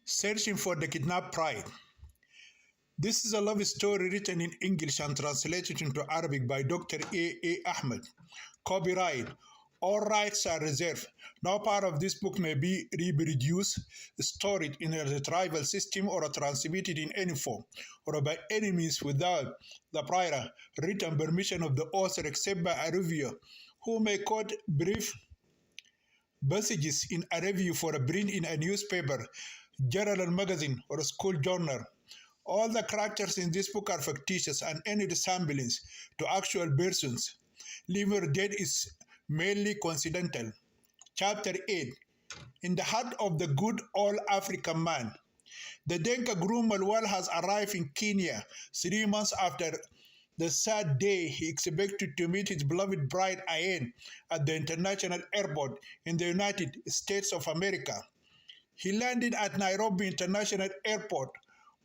Searching for the Kidnapped Pride. This is a love story written in English and translated into Arabic by Dr. A. Ahmed. Copyright. All rights are reserved. No part of this book may be reproduced, stored in a retrieval system, or transmitted in any form, or by any means without the prior written permission of the author, except by a reviewer, who may quote brief passages in a review for a print in a newspaper, journal, magazine, or a school journal. All the characters in this book are fictitious, and any resemblance to actual persons, living or dead, is merely coincidental. Chapter 8. In the heart of the good old African man. The Denka groom Malwal has arrived in Kenya 3 months after the sad day he expected to meet his beloved bride Ayen at the international airport in the United States of America. He landed at Nairobi International Airport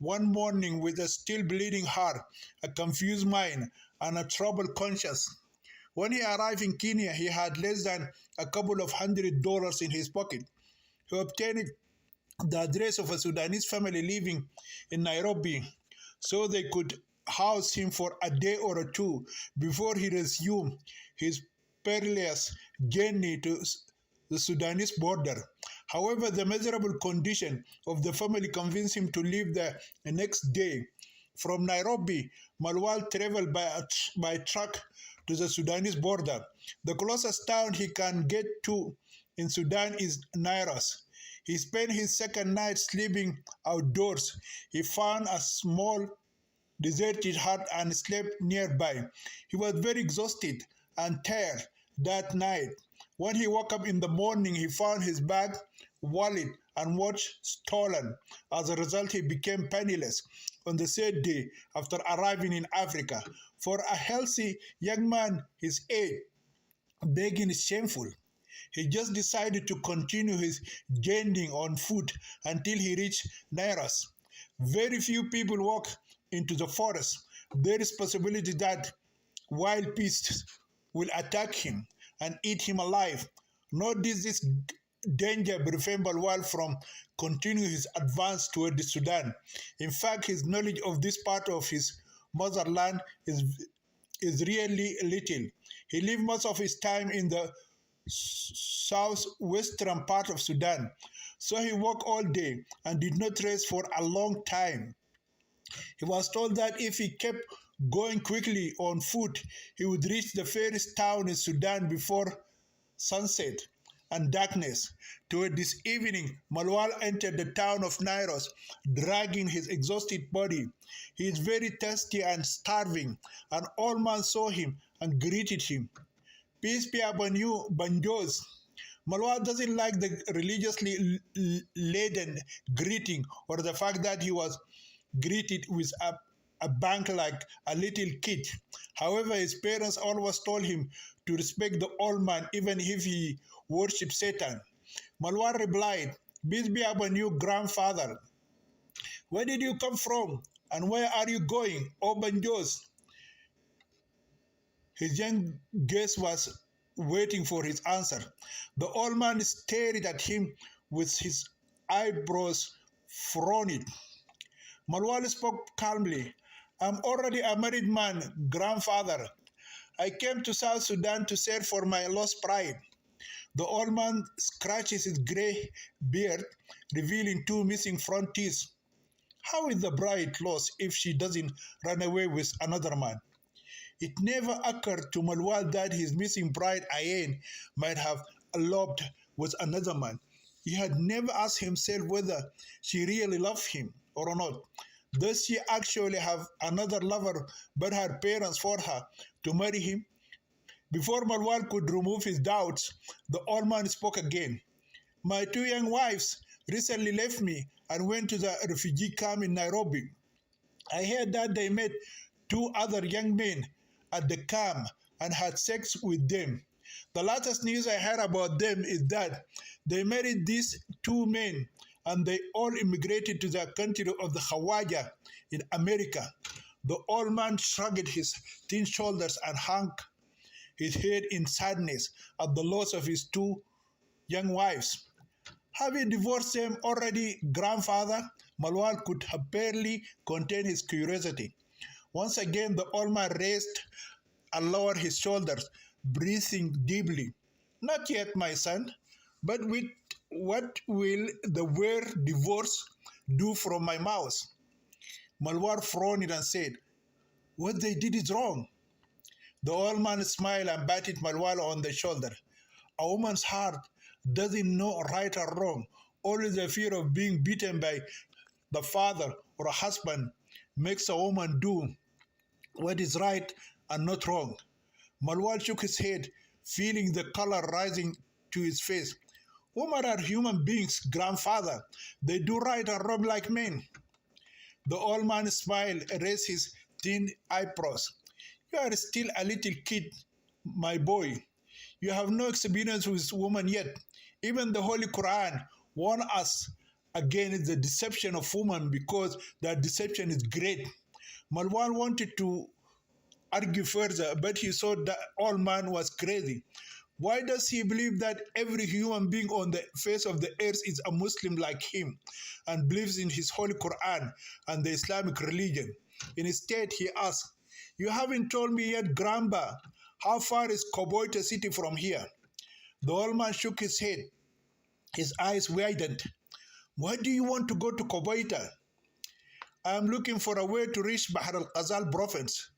one morning with a still bleeding heart, a confused mind, and a troubled conscience. When he arrived in Kenya, he had less than a couple of $100 in his pocket. He obtained the address of a Sudanese family living in Nairobi so they could house him for a day or two before he resumed his perilous journey to the Sudanese border. However, the miserable condition of the family convinced him to leave the next day. From Nairobi, Malwal traveled by truck to the Sudanese border. The closest town he can get to in Sudan is Nairobi. He spent his second night sleeping outdoors. He found a small deserted hut and slept nearby. He was very exhausted and tired that night. When he woke up in the morning, he found his bag, wallet, and watch stolen. As a result, he became penniless on the third day after arriving in Africa. For a healthy young man his age, begging is shameful. He just decided to continue his journey on foot until he reached Nairobi. Very few people walk into the forest. There is possibility that wild beasts will attack him and eat him alive. Nor does this danger prevent Balwal from continuing his advance toward the Sudan. In fact, his knowledge of this part of his motherland is really little. He lived most of his time in the southwestern part of Sudan, so he walked all day and did not rest for a long time. He was told that if he kept going quickly on foot, he would reach the fairest town in Sudan before sunset and darkness. Toward this evening, Malwal entered the town of Nairobi, dragging his exhausted body. He is very thirsty and starving. An old man saw him and greeted him. Peace be upon you, Banjos. Malwal doesn't like the religiously laden greeting or the fact that he was greeted with a bang like a little kid. However, his parents always told him to respect the old man even if he worshipped Satan. Malwar replied, "Peace be upon you, grandfather. Where did you come from and where are you going, O Banjos?" His young guest was waiting for his answer. The old man stared at him with his eyebrows frowned. Malwal spoke calmly. "I'm already a married man, grandfather. I came to South Sudan to search for my lost pride." The old man scratches his gray beard, revealing 2 missing front teeth. How is the bride lost if she doesn't run away with another man? It never occurred to Malwal that his missing bride Ayen might have eloped with another man. He had never asked himself whether she really loved him or not. Does she actually have another lover but her parents forced her to marry him? Before Malwal could remove his doubts, the old man spoke again. "My 2 young wives recently left me and went to the refugee camp in Nairobi. I heard that they met 2 other young men at the camp and had sex with them. The latest news I heard about them is that they married these 2 men and they all immigrated to the country of the Hawaja in America." The old man shrugged his thin shoulders and hung his head in sadness at the loss of his 2 young wives. Having divorced him already, grandfather, Malwal could have barely contain his curiosity. Once again, the old man raised and lowered his shoulders, breathing deeply. Not yet, my son, but with what will the word divorce do from my mouth? Malwar frowned and said, what they did is wrong. The old man smiled and patted Malwal on the shoulder. A woman's heart doesn't know right or wrong. Only the fear of being beaten by the father or a husband makes a woman do what is right and not wrong. Malwal shook his head, feeling the color rising to his face. Women are human beings, grandfather. They do right and wrong like men. The old man smiled and raised his thin eyebrows. You are still a little kid, my boy. You have no experience with women yet. Even the Holy Quran warns us against the deception of women because that deception is great. Marwan wanted to argue further, but he saw that old man was crazy. Why does he believe that every human being on the face of the earth is a Muslim like him and believes in his Holy Quran and the Islamic religion? Instead, he asked, you haven't told me yet, Grandpa, how far is Koboita city from here? The old man shook his head. His eyes widened. Why do you want to go to Koboita? I am looking for a way to reach Bahr al-Qazal province.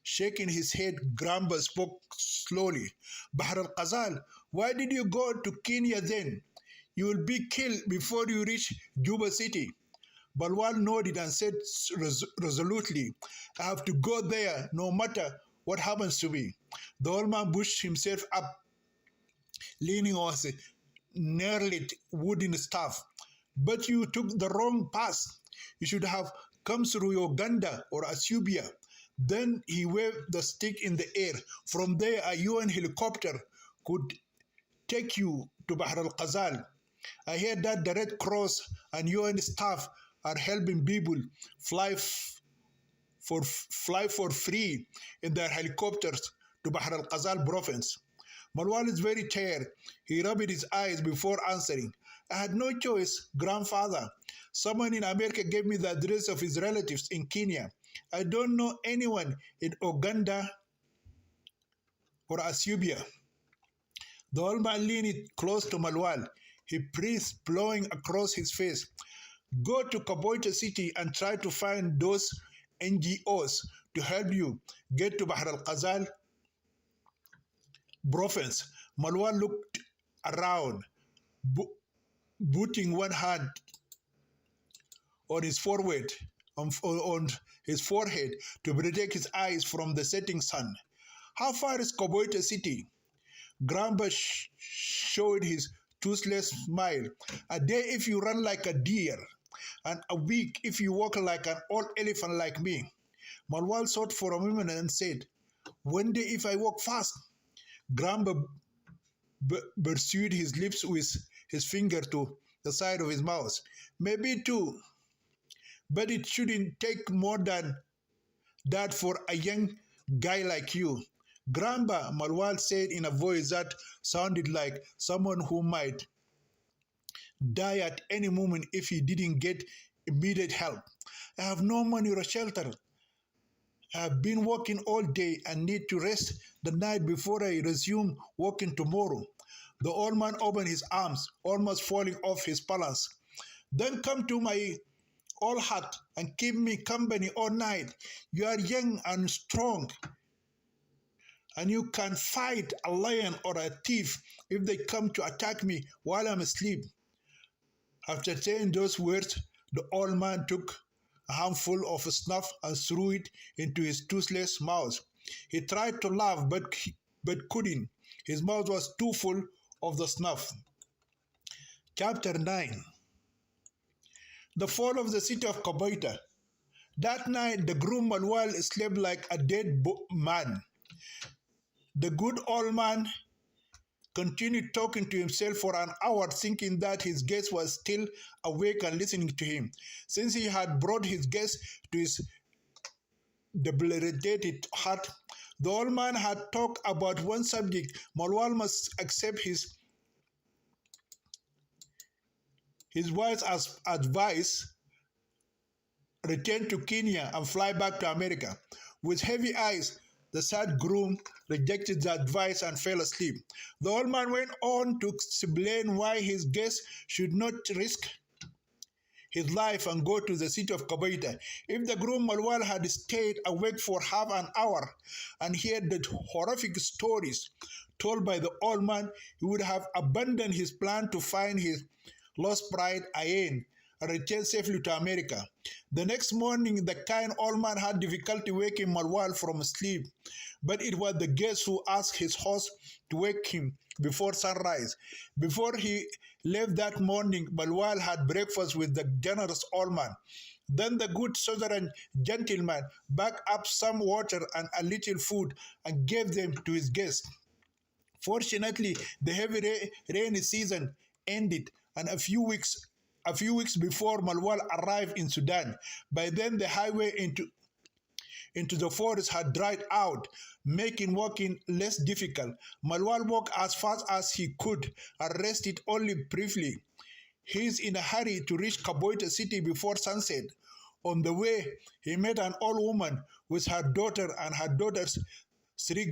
Shaking his head, Grandpa spoke slowly. Bahr al-Qazal, why did you go to Kenya then? You will be killed before you reach Juba city. Balwal nodded and said resolutely, I have to go there no matter what happens to me. The old man pushed himself up, leaning on his nearly wooden staff. But you took the wrong path. You should have come through Uganda or Ethiopia. Then he waved the stick in the air. From there, a UN helicopter could take you to Bahr al-Qazal. I heard that the Red Cross and UN staff are helping people fly for free in their helicopters to Bahr al-Qazal province. Marwan is very tired. He rubbed his eyes before answering. I had no choice, grandfather. Someone in America gave me the address of his relatives in Kenya. I don't know anyone in Uganda or Ethiopia. The old man leaned close to Malwal. He breathed, blowing across his face. Go to Koboita city and try to find those NGOs to help you get to Bahr al-Qazal province. Malwal looked around, putting one hand on his forehead, on his forehead to protect his eyes from the setting sun. How far is Koboita city? Grandpa showed his toothless smile. A day if you run like a deer, and a week if you walk like an old elephant like me. Malwal thought for a moment and said, one day if I walk fast. Grandpa pursued his lips with his finger to the side of his mouth. Maybe two, but it shouldn't take more than that for a young guy like you. Grandpa, Malwal said in a voice that sounded like someone who might die at any moment if he didn't get immediate help. I have no money or shelter. I have been working all day and need to rest the night before I resume working tomorrow. The old man opened his arms, almost falling off his balance. Then come to my old hut and keep me company all night. You are young and strong, and you can fight a lion or a thief if they come to attack me while I'm asleep. After saying those words, the old man took a handful of snuff and threw it into his toothless mouth. He tried to laugh but couldn't. His mouth was too full of the snuff. Chapter 9. The fall of the city of Koboita. That night, the groom Manuel slept like a dead man. The good old man continued talking to himself for an hour, thinking that his guest was still awake and listening to him. Since he had brought his guest to his debilitated hut, the old man had talked about one subject. Malwal must accept his His wife's advice: return to Kenya and fly back to America. With heavy eyes, the sad groom rejected the advice and fell asleep. The old man went on to explain why his guest should not risk his life and go to the city of Kabaita. If the groom Malwal had stayed awake for half an hour and heard the horrific stories told by the old man, he would have abandoned his plan to find his lost bride Ayen and return safely to America. The next morning, the kind old man had difficulty waking Malwal from sleep, but it was the guest who asked his host to wake him before sunrise. Before he left that morning, Malwal had breakfast with the generous old man. Then the good southern gentleman backed up some water and a little food and gave them to his guest. Fortunately, the heavy rainy season ended, and a few weeks before Malwal arrived in Sudan. By then, the highway into the forest had dried out, making walking less difficult. Malwal walked as fast as he could and rested only briefly. He is in a hurry to reach Kaboita city before sunset. On the way, he met an old woman with her daughter and her daughter's three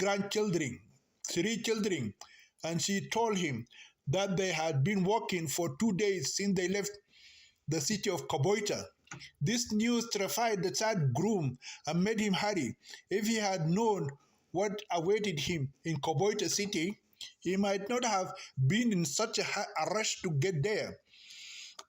children, and she told him that they had been walking for 2 days since they left the city of Kaboita. This news terrified the sad groom and made him hurry. If he had known what awaited him in Kaboita city, he might not have been in such a rush to get there.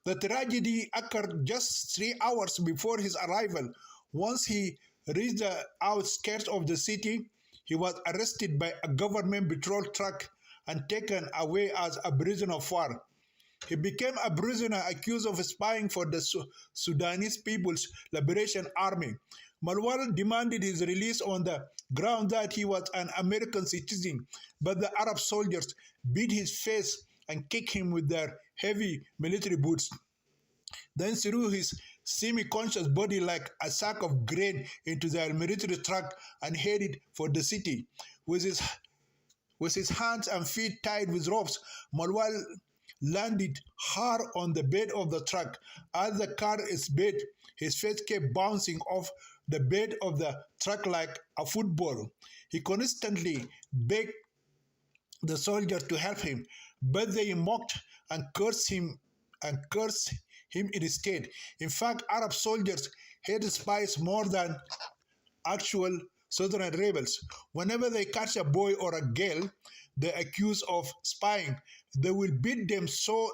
The tragedy occurred just 3 hours before his arrival. Once he reached the outskirts of the city, he was arrested by a government patrol truck and taken away as a prisoner of war. He became a prisoner accused of spying for the Sudanese People's Liberation Army. Malwal demanded his release on the ground that he was an American citizen, but the Arab soldiers beat his face and kicked him with their heavy military boots. Then threw his semi-conscious body like a sack of grain into their military truck and headed for the city. With his hands and feet tied with ropes, Malwal landed hard on the bed of the truck. As the car sped, his face kept bouncing off the bed of the truck like a football. He constantly begged the soldiers to help him, but they mocked and cursed him instead. In fact, Arab soldiers hate spies more than actual southern rebels. Whenever they catch a boy or a girl they accuse of spying, they will beat them so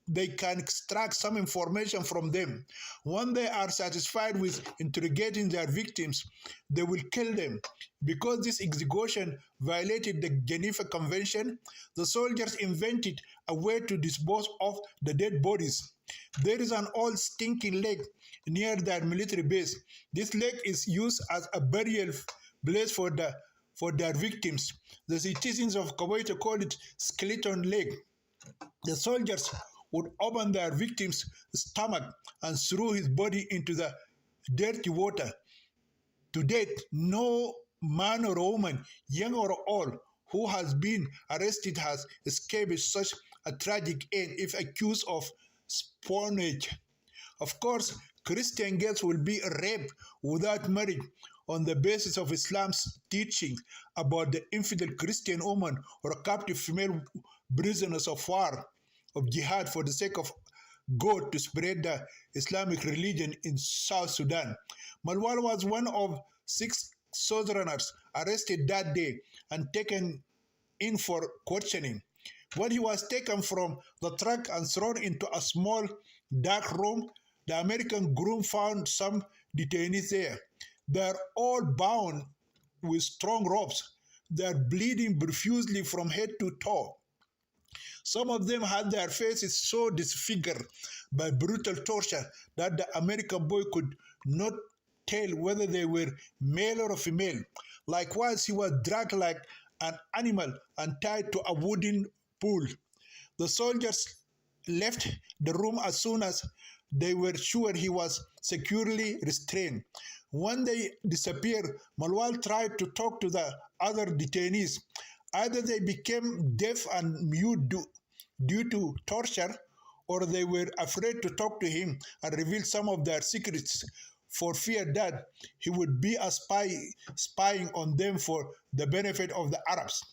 they can extract some information from them. When they are satisfied with interrogating their victims, they will kill them. Because this execution violated the Geneva Convention, the soldiers invented a way to dispose of the dead bodies. There is an old stinking lake near their military base. This lake is used as a burial place for their victims. The citizens of Kaboita call it Skeleton Lake. The soldiers would open their victim's stomach and throw his body into the dirty water. To date, no man or woman, young or old, who has been arrested has escaped such a tragic end if accused of spawnage. Of course, Christian girls will be raped without marriage on the basis of Islam's teaching about the infidel Christian woman or captive female prisoners of war, of jihad for the sake of God to spread the Islamic religion in South Sudan. Malwal was one of 6 Southerners arrested that day and taken in for questioning. When he was taken from the truck and thrown into a small, dark room, the American groom found some detainees there. They are all bound with strong ropes. They are bleeding profusely from head to toe. Some of them had their faces so disfigured by brutal torture that the American boy could not tell whether they were male or female. Likewise, he was dragged like an animal and tied to a wooden pole. The soldiers left the room as soon as they were sure he was securely restrained. When they disappeared, Malwal tried to talk to the other detainees. Either they became deaf and mute due to torture, or they were afraid to talk to him and reveal some of their secrets for fear that he would be spying on them for the benefit of the Arabs.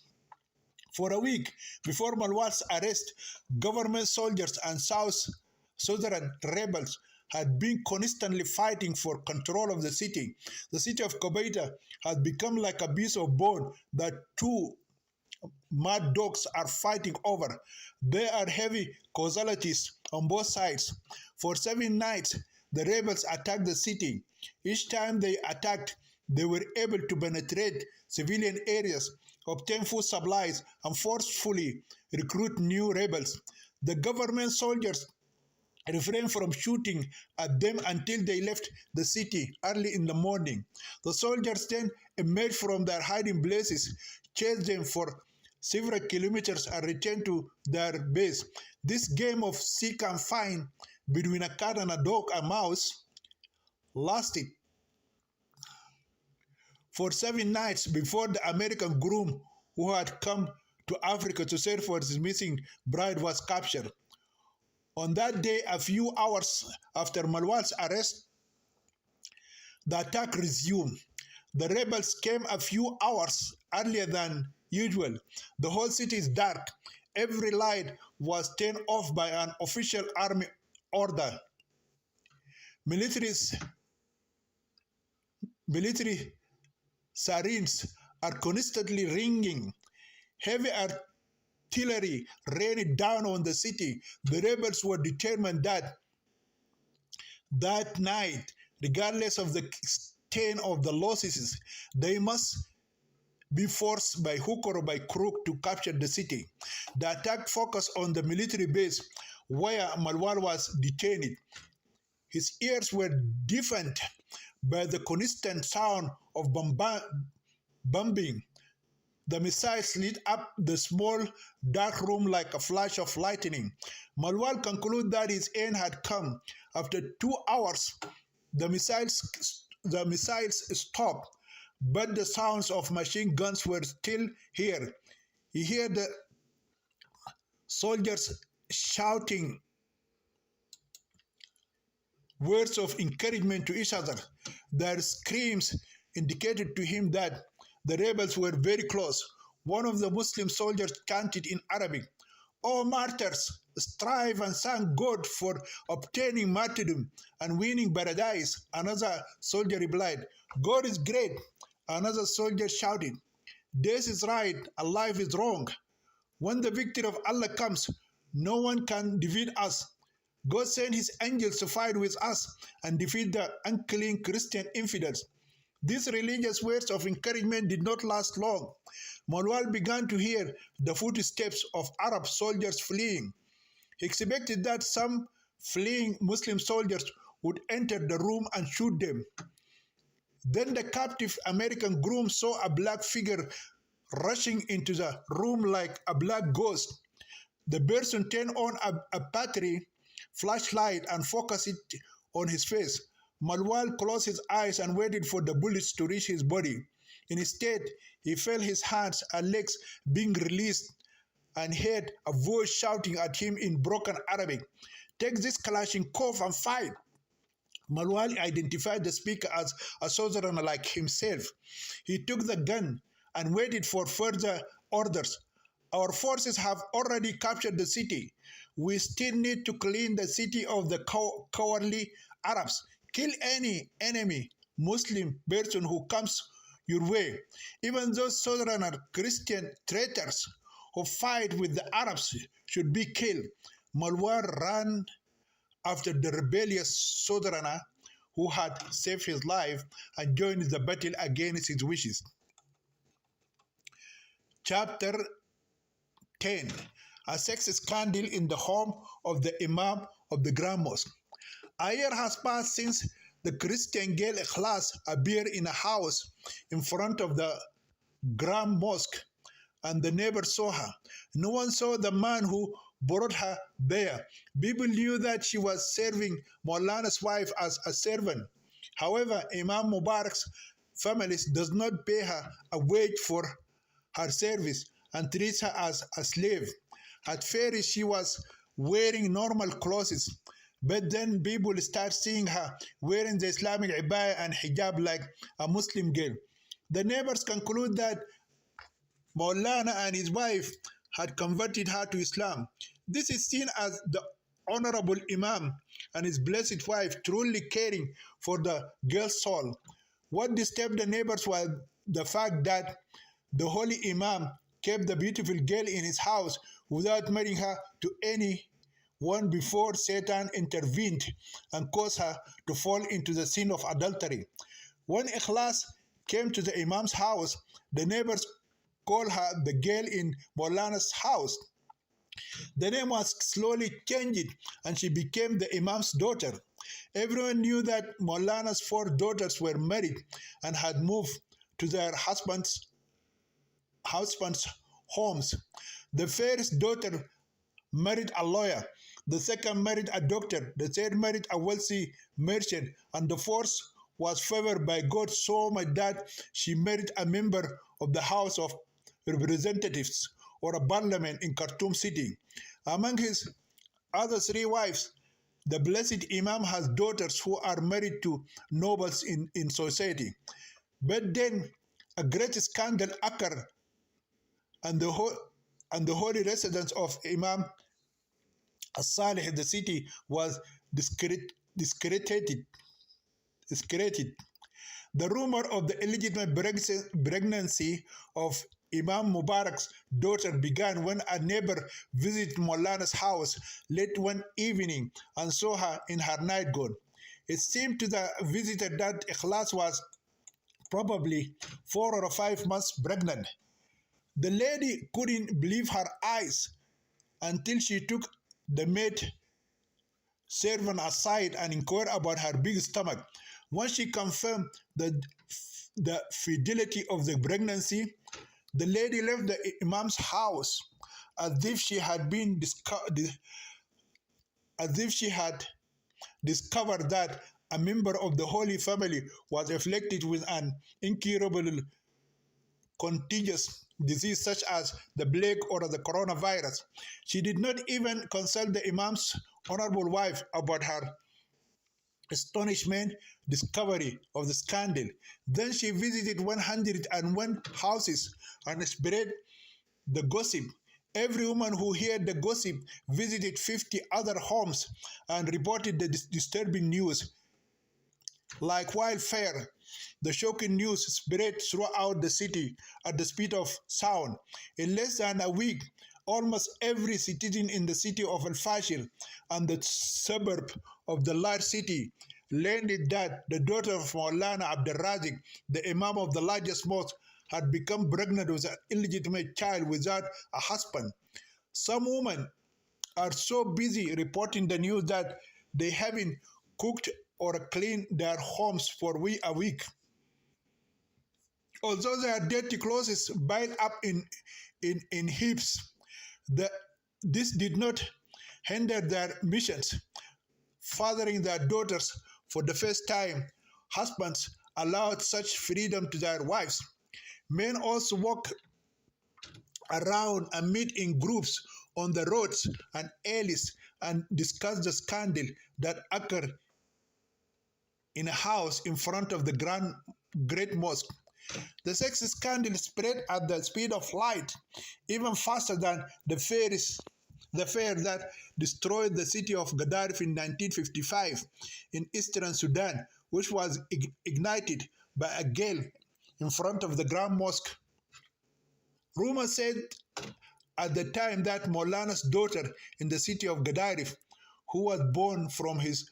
For a week before Marwan's arrest, government soldiers and Southern rebels had been constantly fighting for control of the city. The city of Kobaita had become like a piece of bone that two mad dogs are fighting over. There are heavy casualties on both sides. For 7 nights, the rebels attacked the city. Each time they attacked, they were able to penetrate civilian areas, obtain food supplies, and forcefully recruit new rebels. The government soldiers refrained from shooting at them until they left the city early in the morning. The soldiers then emerged from their hiding places, chased them for several kilometers, and returned to their base. This game of seek and find between a cat and a dog and mouse lasted for 7 nights before the American groom who had come to Africa to search for his missing bride was captured. On that day, a few hours after Marwan's arrest, the attack resumed. The rebels came a few hours earlier than usual. The whole city is dark. Every light was turned off by an official army order. Military sirens are constantly ringing. Heavy artillery rained down on the city. The rebels were determined that night, regardless of the extent of the losses, they must be forced by hook or by crook to capture the city. The attack focused on the military base where Marwan was detained. His ears were deafened by the constant sound of bombing. The missiles lit up the small, dark room like a flash of lightning. Marwan concluded that his end had come. After 2 hours, the missiles stopped, but the sounds of machine guns were still here. He heard the soldiers shouting words of encouragement to each other. Their screams indicated to him that the rebels were very close. One of the Muslim soldiers chanted in Arabic, "O martyrs, strive and thank God for obtaining martyrdom and winning paradise." Another soldier replied, "God is great." Another soldier shouted, "Death is right and life is wrong. When the victory of Allah comes, no one can defeat us. God sent his angels to fight with us and defeat the unclean Christian infidels." These religious words of encouragement did not last long. Marwan began to hear the footsteps of Arab soldiers fleeing. He expected that some fleeing Muslim soldiers would enter the room and shoot them. Then the captive American groom saw a black figure rushing into the room like a black ghost. The person turned on a battery flashlight and focused it on his face. Marwan closed his eyes and waited for the bullets to reach his body. Instead, he felt his hands and legs being released and heard a voice shouting at him in broken Arabic, "Take this Kalashnikov and fight." Marwan identified the speaker as a soldier like himself. He took the gun and waited for further orders. "Our forces have already captured the city. We still need to clean the city of the cowardly Arabs. Kill any enemy Muslim person who comes your way. Even those Southern Christian traitors who fight with the Arabs should be killed." Marwan ran after the rebellious Southerner who had saved his life and joined the battle against his wishes. Chapter 10. A sex scandal in the home of the Imam of the Grand Mosque. A year has passed since the Christian girl Ikhlas appeared in a house in front of the Grand Mosque, and the neighbors saw her. No one saw the man who brought her there. People knew that she was serving Maulana's wife as a servant. However, Imam Mubarak's family does not pay her a wage for her service and treats her as a slave. At first, she was wearing normal clothes. But then people start seeing her wearing the Islamic abaya and hijab like a Muslim girl. The neighbors conclude that Maulana and his wife had converted her to Islam. This is seen as the Honorable Imam and his blessed wife truly caring for the girl's soul. What disturbed the neighbors was the fact that the holy Imam kept the beautiful girl in his house without marrying her to anyone before Satan intervened and caused her to fall into the sin of adultery. When Ikhlas came to the Imam's house, the neighbors called her the girl in Maulana's house. The name was slowly changed and she became the Imam's daughter. Everyone knew that Maulana's 4 daughters were married and had moved to their husbands' homes. The first daughter married a lawyer, the second married a doctor, the third married a wealthy merchant, and the fourth was favored by God so much that she married a member of the House of Representatives or a parliament in Khartoum city. Among his other 3 wives, the blessed Imam has daughters who are married to nobles in society. But then a great scandal occurred and the holy residence of Imam Salih, the city, was discredited. The rumor of the illegitimate pregnancy of Imam Mubarak's daughter began when a neighbor visited Maulana's house late one evening and saw her in her nightgown. It seemed to the visitor that Ikhlas was probably 4 or 5 months pregnant. The lady couldn't believe her eyes until she took the maid servant aside and inquired about her big stomach. Once she confirmed the fidelity of the pregnancy, the lady left the Imam's house as if she had discovered that a member of the Holy Family was afflicted with an incurable contagious disease such as the plague or the coronavirus. She did not even consult the Imam's honorable wife about her astonishment discovery of the scandal. Then she visited 101 houses and spread the gossip. Every woman who heard the gossip visited 50 other homes and reported the disturbing news. Like wildfire, the shocking news spread throughout the city at the speed of sound. In less than a week, almost every citizen in the city of Al-Fashir and the suburb of the large city learned that the daughter of Maulana Abdul Razik, the Imam of the largest mosque, had become pregnant with an illegitimate child without a husband. Some women are so busy reporting the news that they haven't cooked or cleaned their homes for a week. Although their dirty clothes piled up in heaps, this did not hinder their missions. Fathering their daughters for the first time, husbands allowed such freedom to their wives. Men also walk around and meet in groups on the roads and alleys and discuss the scandal that occurred in a house in front of the great mosque. The sex scandal spread at the speed of light, even faster than the fire that destroyed the city of Gaddafi in 1955 in eastern Sudan, which was ignited by a gale in front of the Grand Mosque. Rumor said at the time that Maulana's daughter in the city of Gaddafi, who was born from his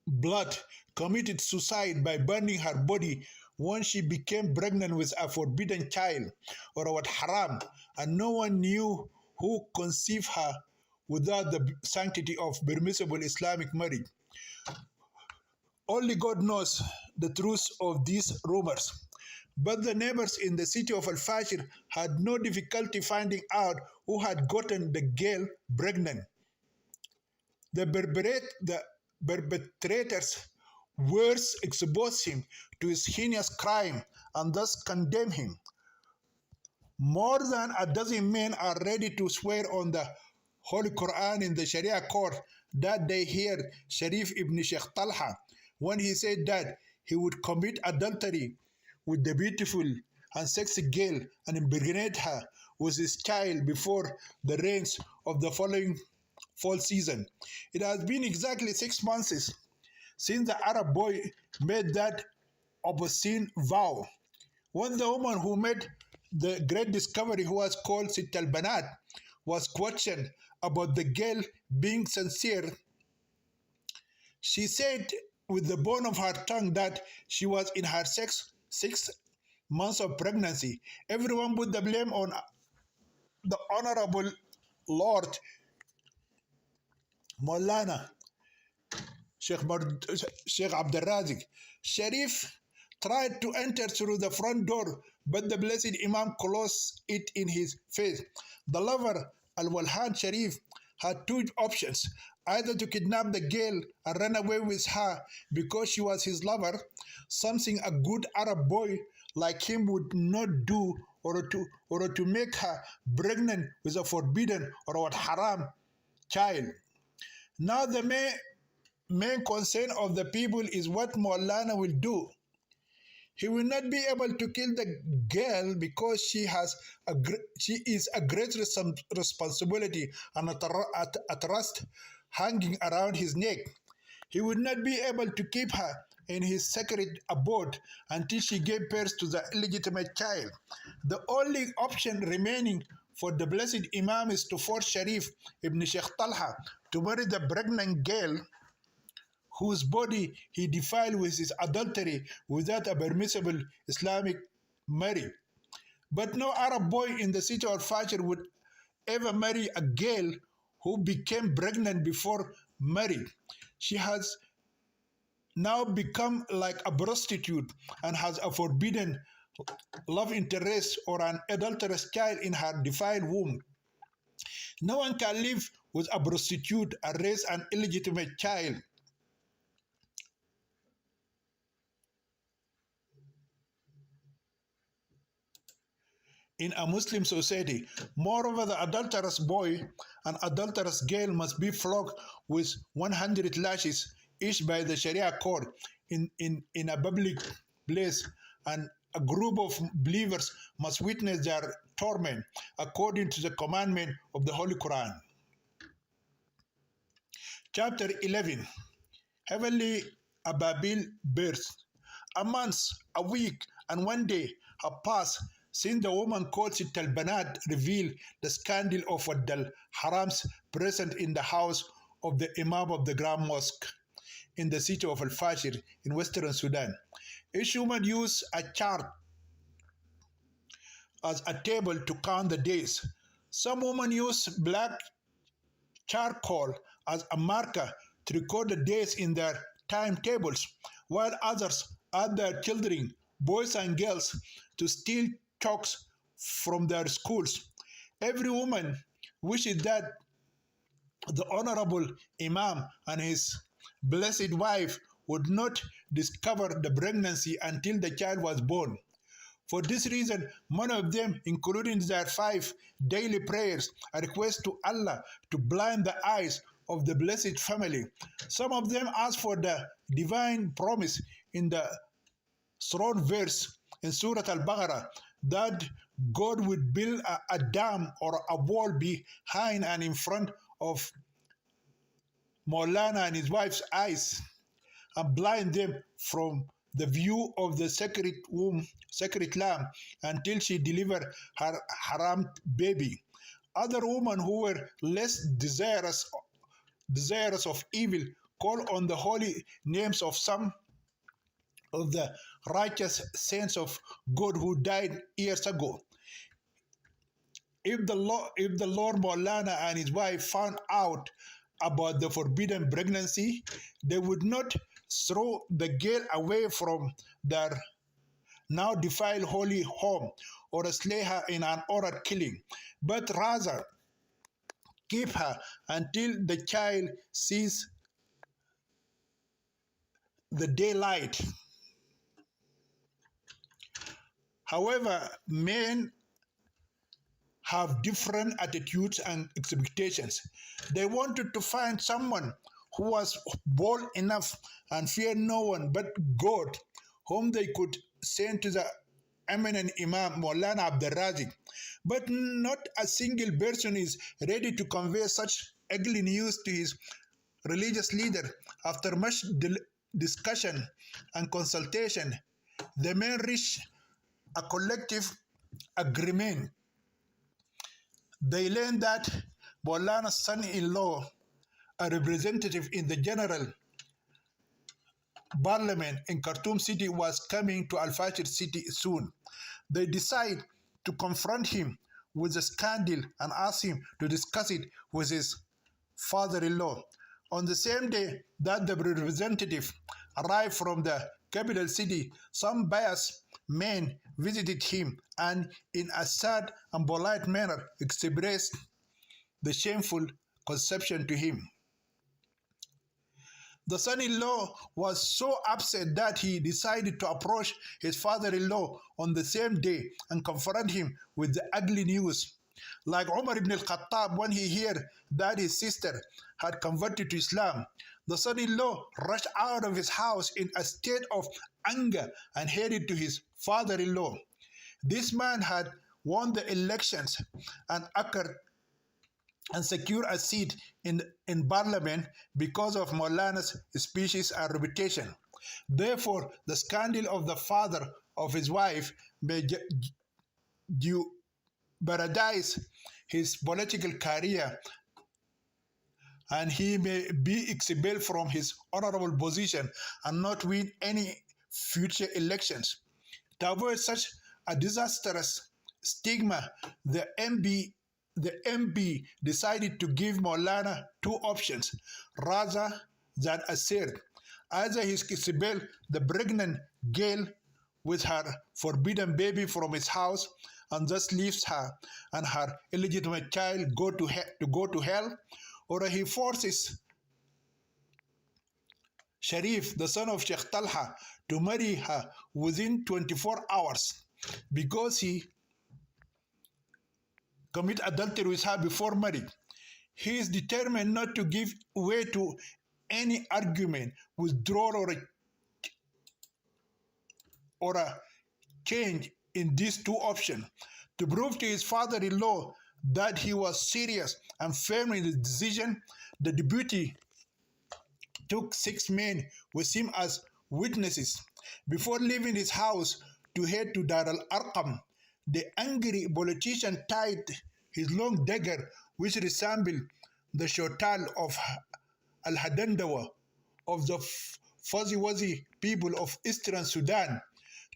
blood, committed suicide by burning her body when she became pregnant with a forbidden child or what haram, and no one knew who conceived her without the sanctity of permissible Islamic marriage. Only God knows the truth of these rumors. But the neighbors in the city of Al-Fashir had no difficulty finding out who had gotten the girl pregnant. The perpetrator's words expose him to his heinous crime and thus condemn him. More than a dozen men are ready to swear on the Holy Quran in the Sharia court that they heard Sharif ibn Sheikh Talha when he said that he would commit adultery with the beautiful and sexy girl and impregnate her with his child before the rains of the following fall season. It has been exactly 6 months since the Arab boy made that obscene vow. When the woman who made the great discovery, who was called Sitt al Banat, was questioned about the girl being sincere, she said with the bone of her tongue that she was in her 6 months of pregnancy. Everyone put the blame on the Honorable Lord Maulana Sheikh, Sheikh Abdul Razik. Sharif tried to enter through the front door, but the blessed Imam closed it in his face. The lover, Al-Walhan Sharif, had two options: either to kidnap the girl and run away with her because she was his lover, something a good Arab boy like him would not do, or to make her pregnant with a forbidden or what haram child. Now the main concern of the people is what Maulana will do. He will not be able to kill the girl because she is a great responsibility and a trust hanging around his neck. He would not be able to keep her in his sacred abode until she gave birth to the illegitimate child. The only option remaining for the blessed Imam is to force Sharif ibn Sheikh Talha to marry the pregnant girl whose body he defiled with his adultery without a permissible Islamic marriage. But no Arab boy in the city of Fajr would ever marry a girl who became pregnant before marriage. She has now become like a prostitute and has a forbidden love interest or an adulterous child in her defiled womb. No one can live with a prostitute and raise an illegitimate child. In a Muslim society. Moreover, the adulterous boy and adulterous girl must be flogged with 100 lashes each by the Sharia court in a public place, and a group of believers must witness their torment according to the commandment of the Holy Quran. Chapter 11. Heavenly Ababil birth. A month, a week, and one day have passed since the woman called Sitt al-Banat revealed the scandal of Al Harams present in the house of the Imam of the Grand Mosque in the city of Al-Fashir in western Sudan. Each woman used a chart as a table to count the days. Some women use black charcoal as a marker to record the days in their timetables, while others add their children, boys and girls, to steal chalks from their schools. Every woman wishes that the Honorable Imam and his blessed wife would not discover the pregnancy until the child was born. For this reason, many of them, including their 5 daily prayers, request to Allah to blind the eyes of the blessed family. Some of them ask for the divine promise in the throne verse in Surah Al-Baqarah that God would build a dam or a wall behind and in front of Maulana and his wife's eyes and blind them from the view of the sacred womb, sacred lamb, until she delivered her haram baby. Other women who were less desirous of evil call on the holy names of some of the righteous saints of God who died years ago. If the Lord Maulana and his wife found out about the forbidden pregnancy, they would not throw the girl away from their now defiled holy home or slay her in an oral killing, but rather keep her until the child sees the daylight. have different attitudes and expectations. They wanted to find someone who was bold enough and feared no one but God, whom they could send to the eminent Imam Maulana Abdul. But not a single person is ready to convey such ugly news to his religious leader. After much discussion and consultation, the men reached a collective agreement. They learned that Maulana's son-in-law, a representative in the General Parliament in Khartoum City, was coming to Al-Fashir City soon. They decided to confront him with the scandal and ask him to discuss it with his father-in-law. On the same day that the representative arrived from the capital city, some biased men visited him and, in a sad and polite manner, expressed the shameful conception to him. The son-in-law was so upset that he decided to approach his father-in-law on the same day and confront him with the ugly news. Like Umar ibn al-Khattab, when he heard that his sister had converted to Islam, the son-in-law rushed out of his house in a state of anger and headed to his father-in-law. This man had won the elections and secured a seat in parliament because of Maulana's speeches and reputation. Therefore, the scandal of the father of his wife may jeopardize his political career, and he may be expelled from his honorable position and not win any future elections. To avoid such a disastrous stigma, the MP decided to give Maulana two options rather than a third. Either he expel the pregnant girl with her forbidden baby from his house and thus leaves her and her illegitimate child go to hell, or he forces Sharif, the son of Sheikh Talha, to marry her within 24 hours because he commit adultery with her before marriage. He is determined not to give way to any argument, withdrawal, or a change in these two options. To prove to his father-in-law that he was serious and firm in his decision, the deputy took 6 men with him as witnesses. Before leaving his house to head to Dar al-Arqam, the angry politician tied his long dagger, which resembled the shotal of Al-Hadandawa of the Fuzzy-Wuzzy people of Eastern Sudan,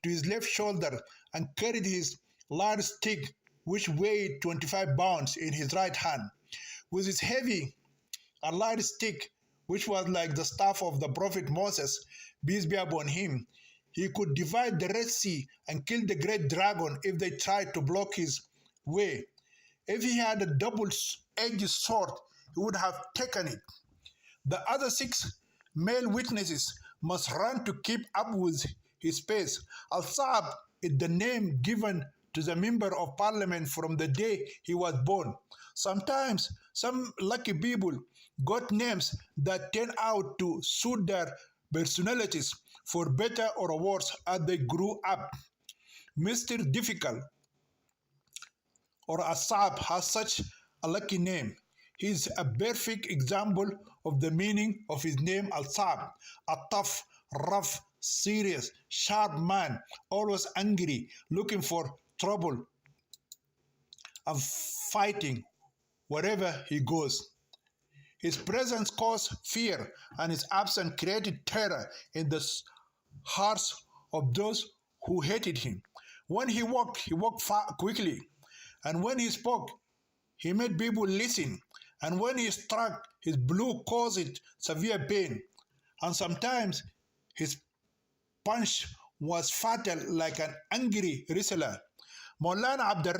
to his left shoulder and carried his large stick, which weighed 25 pounds, in his right hand. With his heavy and large stick, which was like the staff of the prophet Moses, peace be upon him, he could divide the Red Sea and kill the great dragon if they tried to block his way. If he had a double-edged sword, he would have taken it. The other 6 male witnesses must run to keep up with his pace. Al-Sa'ab is the name given to the member of parliament from the day he was born. Sometimes some lucky people got names that turned out to suit their personalities for better or worse as they grew up. Mr. Difficult or Asab has such a lucky name. He is a perfect example of the meaning of his name Al-Sab, a tough, rough, serious, sharp man, always angry, looking for trouble and fighting wherever he goes. His presence caused fear, and his absence created terror in the hearts of those who hated him. When he walked quickly, and when he spoke, he made people listen, and when he struck, his blow caused severe pain, and sometimes his punch was fatal like an angry wrestler. Maulana Abdul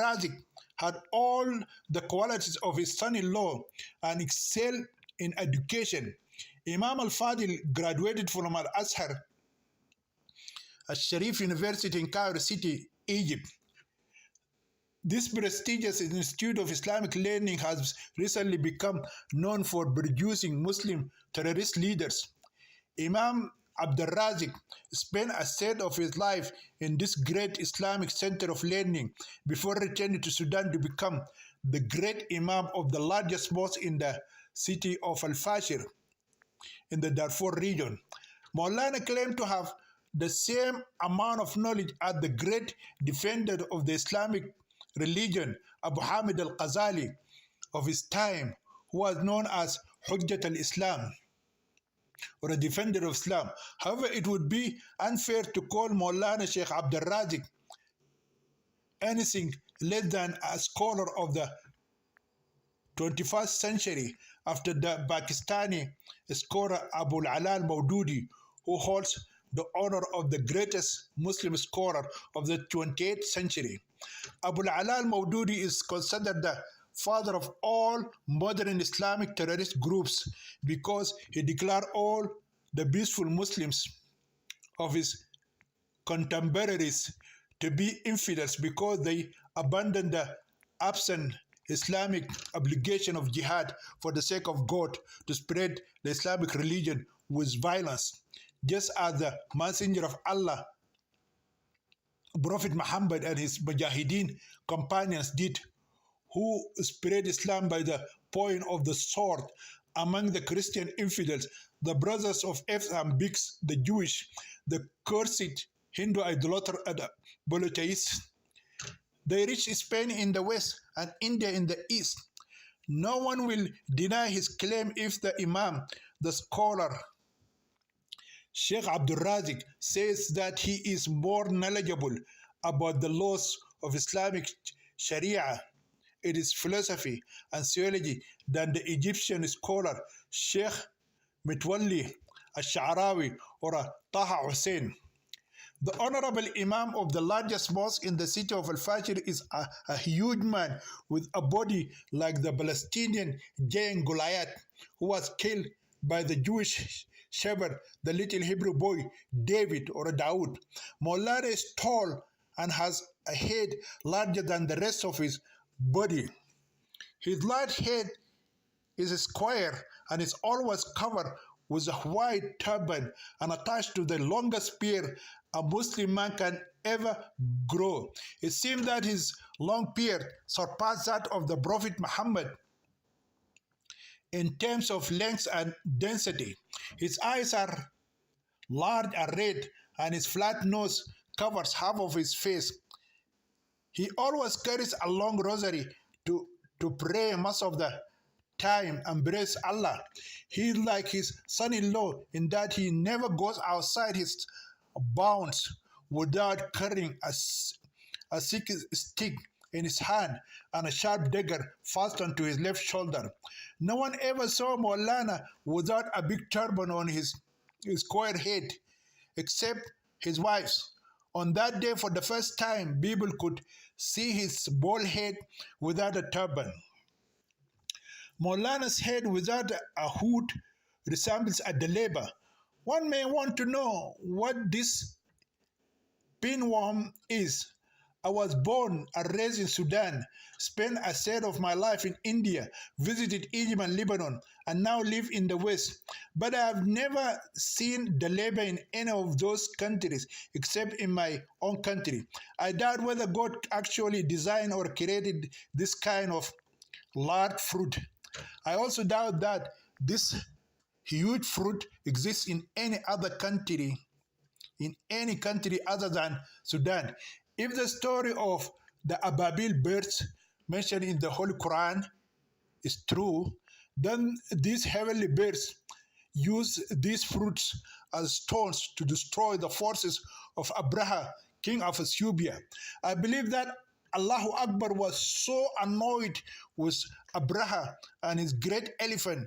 had all the qualities of his son-in-law and excelled in education. Imam al-Fadil graduated from Al-Azhar, Al-Sharif University in Cairo City, Egypt. This prestigious Institute of Islamic Learning has recently become known for producing Muslim terrorist leaders. Imam Abdul spent a third of his life in this great Islamic center of learning before returning to Sudan to become the great Imam of the largest mosque in the city of Al-Fashir in the Darfur region. Maulana claimed to have the same amount of knowledge as the great defender of the Islamic religion, Abu Hamid al-Ghazali, of his time, who was known as Hujjat al-Islam, or a defender of Islam. However, it would be unfair to call Maulana Sheikh Abdul Razik anything less than a scholar of the 21st century after the Pakistani scholar Abu al-Alal Maududi, who holds the honor of the greatest Muslim scholar of the 28th century. Abu al-Alal Maududi is considered the father of all modern Islamic terrorist groups because he declared all the peaceful Muslims of his contemporaries to be infidels because they abandoned the absent Islamic obligation of jihad for the sake of God to spread the Islamic religion with violence, just as the Messenger of Allah, Prophet Muhammad, and his Mujahideen companions did, who spread Islam by the point of the sword among the Christian infidels, the brothers of F and Bix, the Jewish, the cursed Hindu idolater and polytheists. They reached Spain in the west and India in the east. No one will deny his claim if the Imam, the scholar, Sheikh Abdul Razik, says that he is more knowledgeable about the laws of Islamic Sharia, its philosophy and theology, than the Egyptian scholar Sheikh Mitwalli al-Sha'rawi or Taha Hussein. The Honorable Imam of the largest mosque in the city of Al-Fashir is a huge man with a body like the Palestinian giant Goliath, who was killed by the Jewish shepherd, the little Hebrew boy David or Dawood. Maulana is tall and has a head larger than the rest of his body. His large head is square and is always covered with a white turban and attached to the longest beard a Muslim man can ever grow. It seems that his long beard surpassed that of the Prophet Muhammad in terms of length and density. His eyes are large and red, and his flat nose covers half of his face. He always carries a long rosary to pray most of the time and praise Allah. He is like his son-in-law in that he never goes outside his bounds without carrying a thick stick in his hand and a sharp dagger fastened to his left shoulder. No one ever saw Maulana without a big turban on his square head, except his wife's. On that day, for the first time, people could see his bald head without a turban. Maulana's head without a hood resembles a daleba. One may want to know what this pinworm is. I was born and raised in Sudan, spent a third of my life in India, visited Egypt and Lebanon, and now live in the West. But I have never seen the labor in any of those countries except in my own country. I doubt whether God actually designed or created this kind of large fruit. I also doubt that this huge fruit exists in any other country, other than Sudan. If the story of the Ababil birds mentioned in the Holy Quran is true, then these heavenly birds use these fruits as stones to destroy the forces of Abraha, king of Ethiopia. I believe that Allahu Akbar was so annoyed with Abraha and his great elephant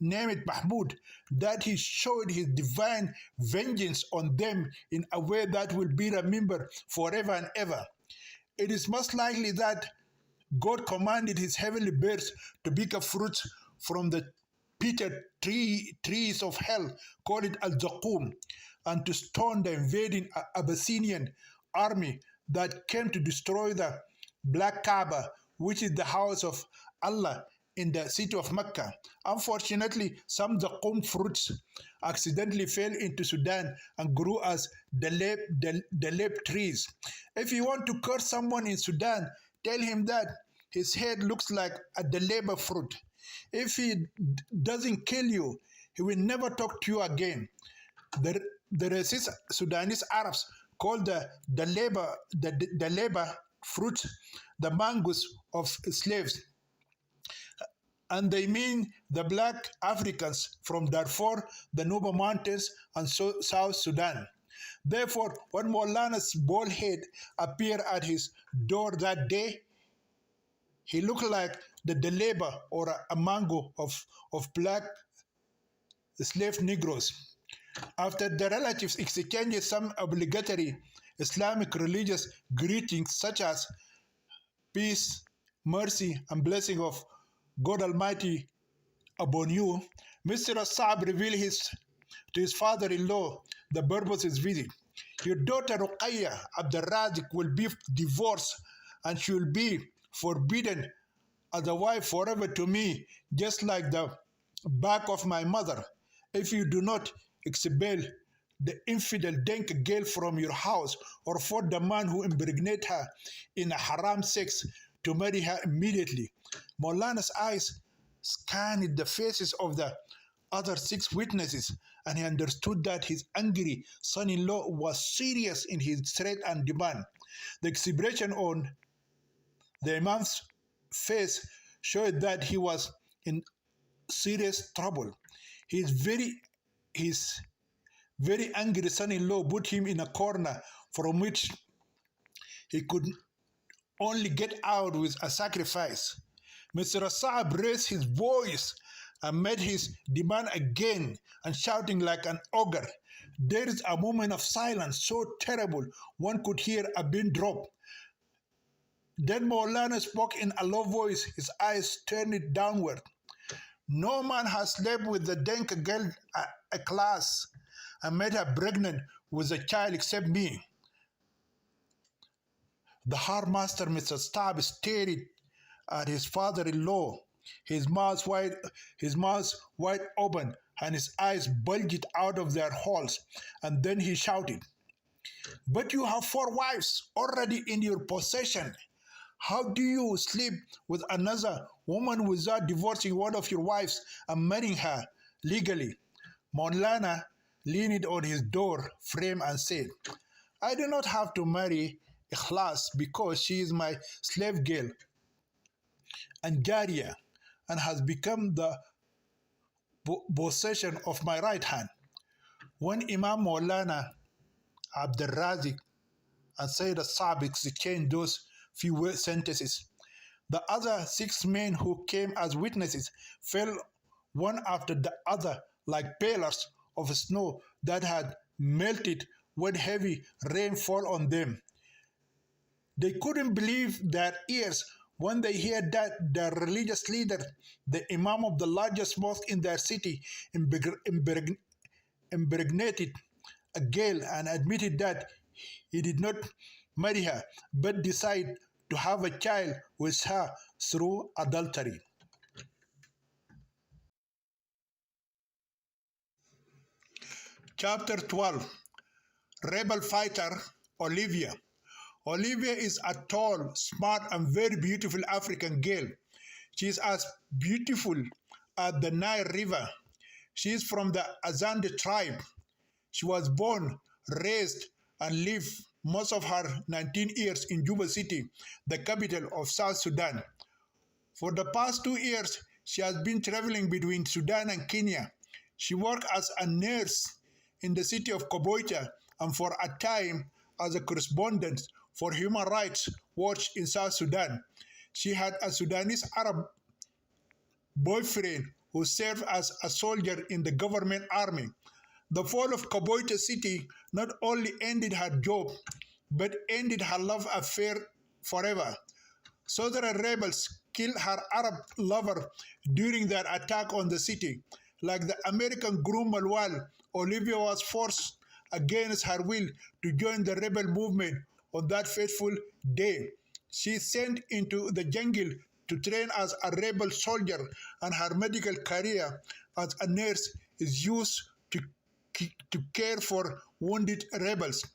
named Mahmud that he showed his divine vengeance on them in a way that will be remembered forever and ever. It is most likely that God commanded his heavenly birds to pick up fruits from the bitter trees of hell, called Al-Zaqum, and to stone the invading Abyssinian army that came to destroy the Black Kaaba, which is the house of Allah in the city of Mecca. Unfortunately, some zakum fruits accidentally fell into Sudan and grew as daleb trees. If you want to curse someone in Sudan, tell him that his head looks like a daleba fruit. If he doesn't kill you, he will never talk to you again. The racist Sudanese Arabs call the labor fruit the mangoes of slaves, and they mean the black Africans from Darfur, the Nuba Mountains, and South Sudan. Therefore, when Maulana's bald head appeared at his door that day, he looked like the Deleba or a mango of black slave Negroes. After the relatives exchanged some obligatory Islamic religious greetings such as peace, mercy, and blessing of God Almighty upon you, Mr. Assab revealed to his father-in-law the purpose of his visit. Your daughter Ruqayya Abdurrazik will be divorced and she will be forbidden as a wife forever to me, just like the back of my mother. If you do not expel the infidel Denk girl from your house or force the man who impregnated her in a haram sex to marry her immediately. Maulana's eyes scanned the faces of the other 6 witnesses, and he understood that his angry son-in-law was serious in his threat and demand. The expression on the Imam's face showed that he was in serious trouble. His very angry son-in-law put him in a corner from which he could only get out with a sacrifice. Mr. Saab raised his voice and made his demand again, and shouting like an ogre. There is a moment of silence so terrible one could hear a pin drop. Then Maulana spoke in a low voice, his eyes turned downward. No man has slept with the Denka girl a class and made her pregnant with a child except me. The hard master, Mr. Stab, stared at his father-in-law, his mouth wide open, and his eyes bulged out of their holes. And then he shouted, "But you have 4 wives already in your possession. How do you sleep with another woman without divorcing one of your wives and marrying her legally?" Maulana leaned on his door frame and said, "I do not have to marry Ikhlas because she is my slave girl and Jariya and has become the possession of my right hand." When Imam Maulana Abdurrazik and Sayyid al-Sabiq exchanged those few sentences, the other 6 men who came as witnesses fell one after the other like pillars of snow that had melted when heavy rain fell on them. They couldn't believe their ears when they heard that the religious leader, the imam of the largest mosque in their city, impregnated a girl and admitted that he did not marry her but decided to have a child with her through adultery. Chapter 12. Rebel Fighter Olivia. Olivia is a tall, smart, and very beautiful African girl. She is as beautiful as the Nile River. She is from the Azande tribe. She was born, raised, and lived most of her 19 years in Juba City, the capital of South Sudan. For the past 2 years, she has been traveling between Sudan and Kenya. She worked as a nurse in the city of Koboita and for a time as a correspondent for Human Rights Watch in South Sudan. She had a Sudanese Arab boyfriend who served as a soldier in the government army. The fall of Koboita city not only ended her job, but ended her love affair forever. Southern rebels killed her Arab lover during their attack on the city. Like the American groom Malwal, Olivia was forced against her will to join the rebel movement on that fateful day. She is sent into the jungle to train as a rebel soldier, and her medical career as a nurse is used to care for wounded rebels.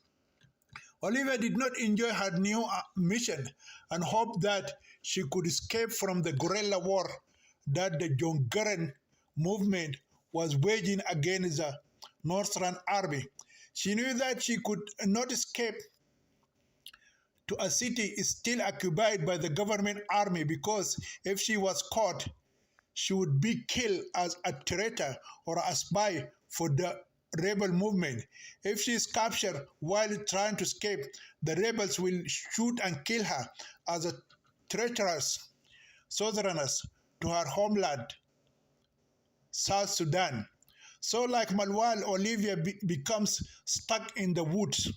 Olivia did not enjoy her new mission and hoped that she could escape from the guerrilla war that the Jongaran movement was waging against the Northern Army. She knew that she could not escape to a city still occupied by the government army because if she was caught, she would be killed as a traitor or a spy for the rebel movement. If she is captured while trying to escape, the rebels will shoot and kill her as a traitorous sojourners to her homeland, South Sudan. So, like Malwal, Olivia becomes stuck in the woods.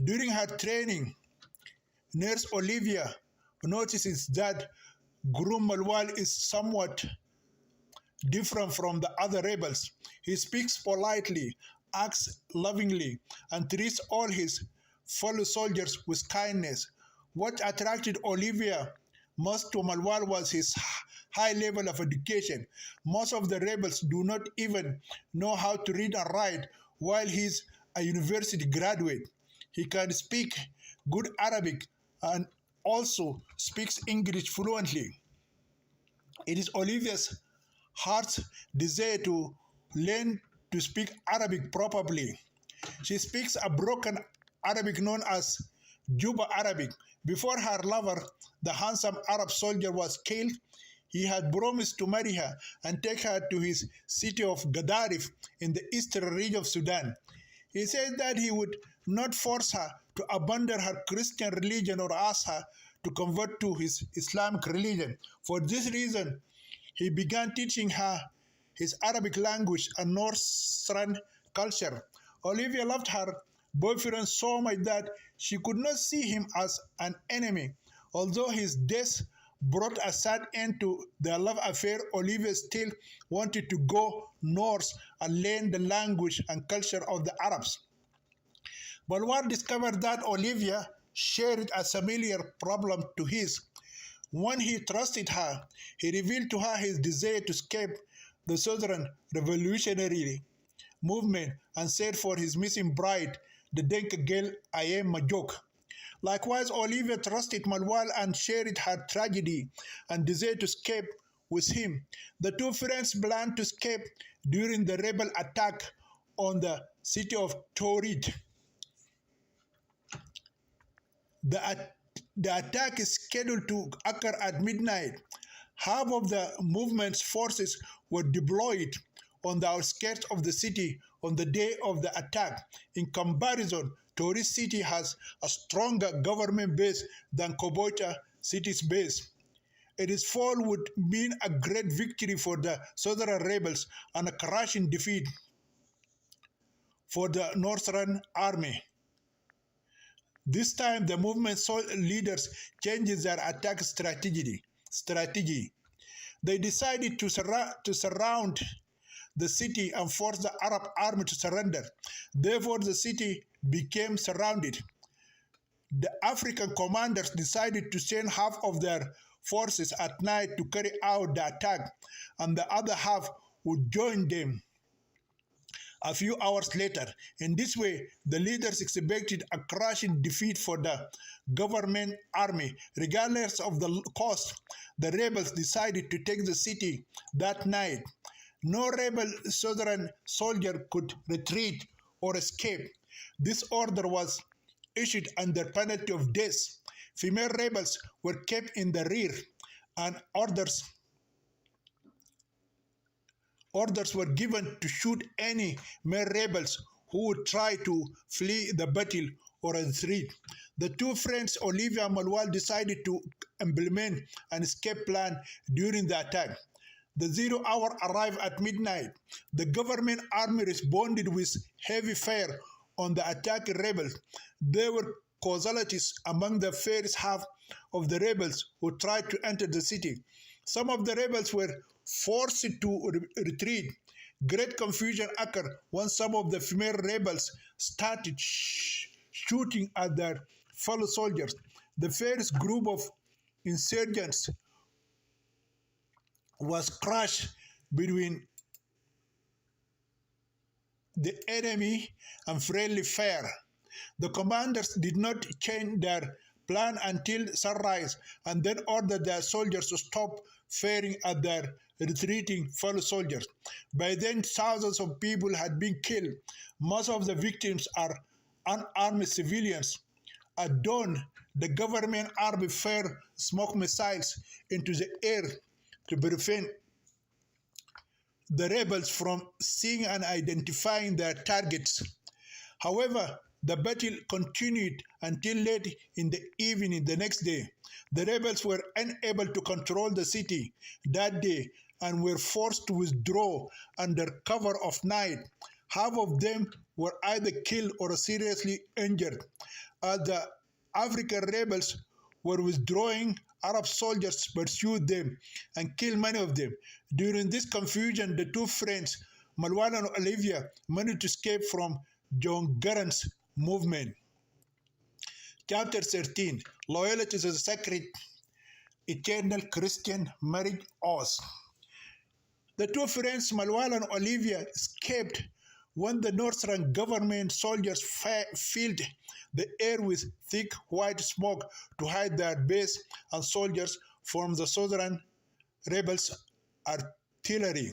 During her training, Nurse Olivia notices that Guru Malwal is somewhat different from the other rebels. He speaks politely, acts lovingly, and treats all his fellow soldiers with kindness. What attracted Olivia most to Malwal was his high level of education. Most of the rebels do not even know how to read and write, while he's a university graduate. He can speak good Arabic and also speaks English fluently. It is Olivia's heart's desire to learn to speak Arabic properly. She speaks a broken Arabic known as Juba Arabic. Before her lover, the handsome Arab soldier, was killed, he had promised to marry her and take her to his city of Gadarif in the eastern region of Sudan. He said that he would not force her to abandon her Christian religion or ask her to convert to his Islamic religion. For this reason, he began teaching her his Arabic language and Northern culture. Olivia loved her boyfriend so much that she could not see him as an enemy. Although his death brought a sad end to their love affair, Olivia still wanted to go north and learn the language and culture of the Arabs. Balwar discovered that Olivia shared a similar problem to his. When he trusted her, he revealed to her his desire to escape the Southern Revolutionary movement and said for his missing bride, the Denka girl Ayem Majok. Likewise, Olivia trusted Malwal and shared her tragedy and desire to escape with him. The two friends planned to escape during the rebel attack on the city of Torid. The attack is scheduled to occur at midnight. Half of the movement's forces were deployed on the outskirts of the city on the day of the attack. In comparison, Torid city has a stronger government base than Kobota city's base. Its fall would mean a great victory for the Southern rebels and a crushing defeat for the Northern army. This time, the movement's leaders changed their attack strategy. They decided to surround the city and force the Arab army to surrender. Therefore, the city became surrounded. The African commanders decided to send half of their forces at night to carry out the attack, and the other half would join them a few hours later. In this way, the leaders expected a crushing defeat for the government army. Regardless of the cost, the rebels decided to take the city that night. No rebel Southern soldier could retreat or escape. This order was issued under penalty of death. Female rebels were kept in the rear, and orders were given to shoot any male rebels who would try to flee the battle or retreat. The two friends, Olivia and Malwal, decided to implement an escape plan during the attack. The 0 hour arrived at midnight. The government army responded with heavy fire on the attacking rebels. There were casualties among the first half of the rebels who tried to enter the city. Some of the rebels were forced to retreat. Great confusion occurred when some of the female rebels started shooting at their fellow soldiers. The first group of insurgents was crushed between the enemy and friendly fire. The commanders did not change their plan until sunrise and then ordered their soldiers to stop firing at their retreating fellow soldiers. By then, thousands of people had been killed. Most of the victims are unarmed civilians. At dawn, the government army fired smoke missiles into the air to prevent the rebels from seeing and identifying their targets. However, the battle continued until late in the evening the next day. The rebels were unable to control the city that day and were forced to withdraw under cover of night. Half of them were either killed or seriously injured. As the African rebels were withdrawing, Arab soldiers pursued them and killed many of them. During this confusion, the two friends, Marwan and Olivia, managed to escape from John Garang's movement. Chapter 13. Loyalty to the Sacred Eternal Christian Marriage Oath. The two friends, Marwan and Olivia, escaped when the Northern government soldiers filled the air with thick white smoke to hide their base and soldiers from the Southern rebels' artillery.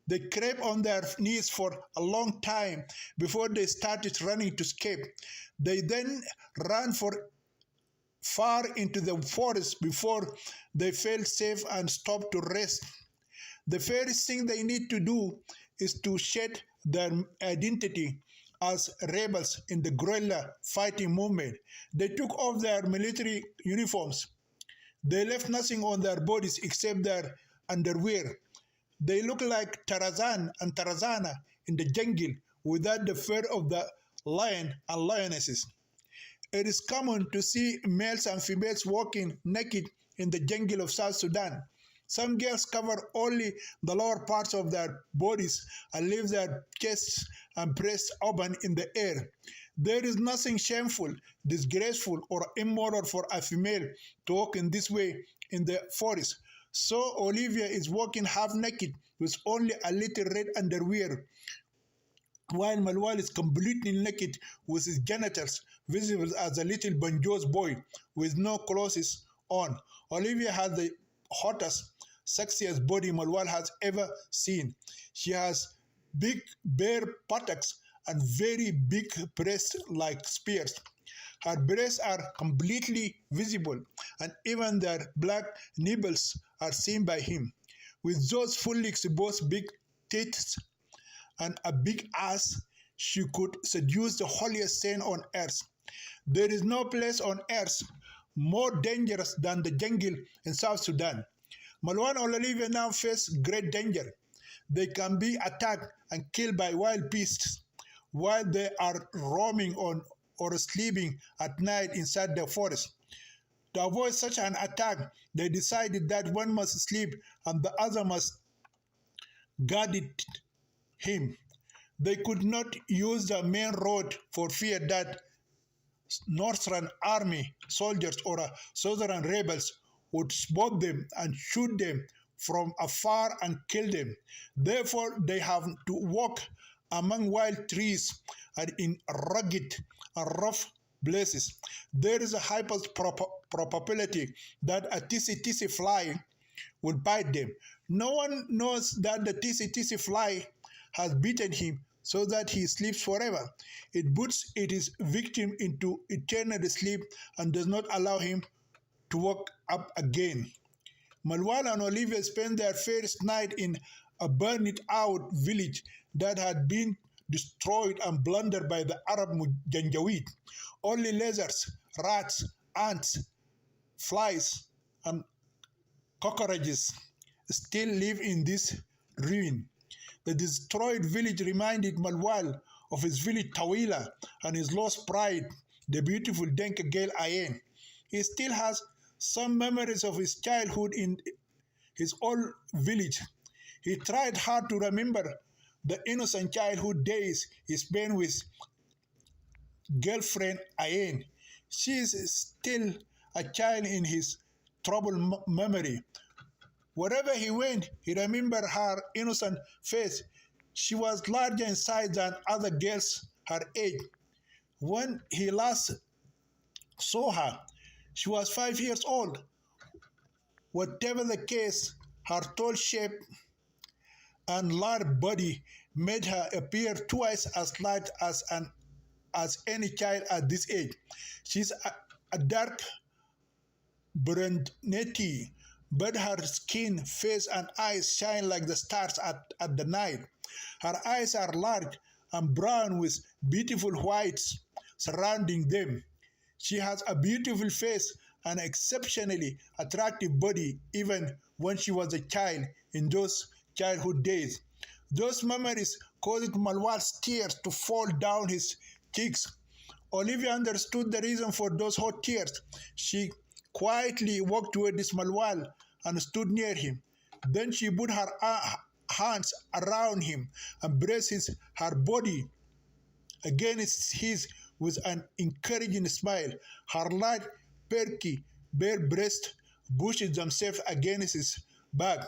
They crept on their knees for a long time before they started running to escape. They then ran for far into the forest before they felt safe and stopped to rest. The first thing they need to do is to shed their identity as rebels in the guerrilla fighting movement. They took off their military uniforms. They left nothing on their bodies except their underwear. They look like Tarzan and Tarzana in the jungle without the fear of the lion and lionesses. It is common to see males and females walking naked in the jungle of South Sudan. Some girls cover only the lower parts of their bodies and leave their chests and breasts open in the air. There is nothing shameful, disgraceful, or immoral for a female to walk in this way in the forest. So Olivia is walking half naked with only a little red underwear, while Malwal is completely naked with his genitals visible as a little bonjour boy with no clothes on. Olivia has the hottest, sexiest body Malwal has ever seen. She has big bare buttocks and very big breasts like spears. Her breasts are completely visible, and even their black nipples are seen by him. With those fully exposed big tits and a big ass, she could seduce the holiest saint on earth. There is no place on earth more dangerous than the jungle in South Sudan. Malwan and Olivia now face great danger. They can be attacked and killed by wild beasts while they are roaming on or sleeping at night inside the forest. To avoid such an attack, they decided that one must sleep and the other must guard him. They could not use the main road for fear that Northern army soldiers or Southern rebels would spot them and shoot them from afar and kill them. Therefore, they have to walk among wild trees and in rugged and rough places. There is a high probability that a tissy fly will bite them. No one knows that the tissy fly has bitten him so that he sleeps forever. It puts its victim into eternal sleep and does not allow him to wake up again. Malwal and Olivia spent their first night in a burned-out village that had been destroyed and plundered by the Arab Janjaweed. Only lizards, rats, ants, flies, and cockroaches still live in this ruin. The destroyed village reminded Malwal of his village Tawila and his lost pride, the beautiful Denka girl Ayen. He still has some memories of his childhood in his old village. He tried hard to remember the innocent childhood days he spent with girlfriend Ayen. She is still a child in his troubled memory. Wherever he went, he remembered her innocent face. She was larger in size than other girls her age. When he last saw her, she was 5 years old. Whatever the case, her tall shape and large body made her appear twice as large as any child at this age. She's a dark brunette, but her skin, face, and eyes shine like the stars at the night. Her eyes are large and brown with beautiful whites surrounding them. She has a beautiful face and exceptionally attractive body even when she was a child in those childhood days. Those memories caused Malwal's tears to fall down his cheeks. Olivia understood the reason for those hot tears. She quietly walked toward Malwal and stood near him. Then she put her hands around him and braced her body against his with an encouraging smile. Her large, perky, bare breasts pushed themselves against his back.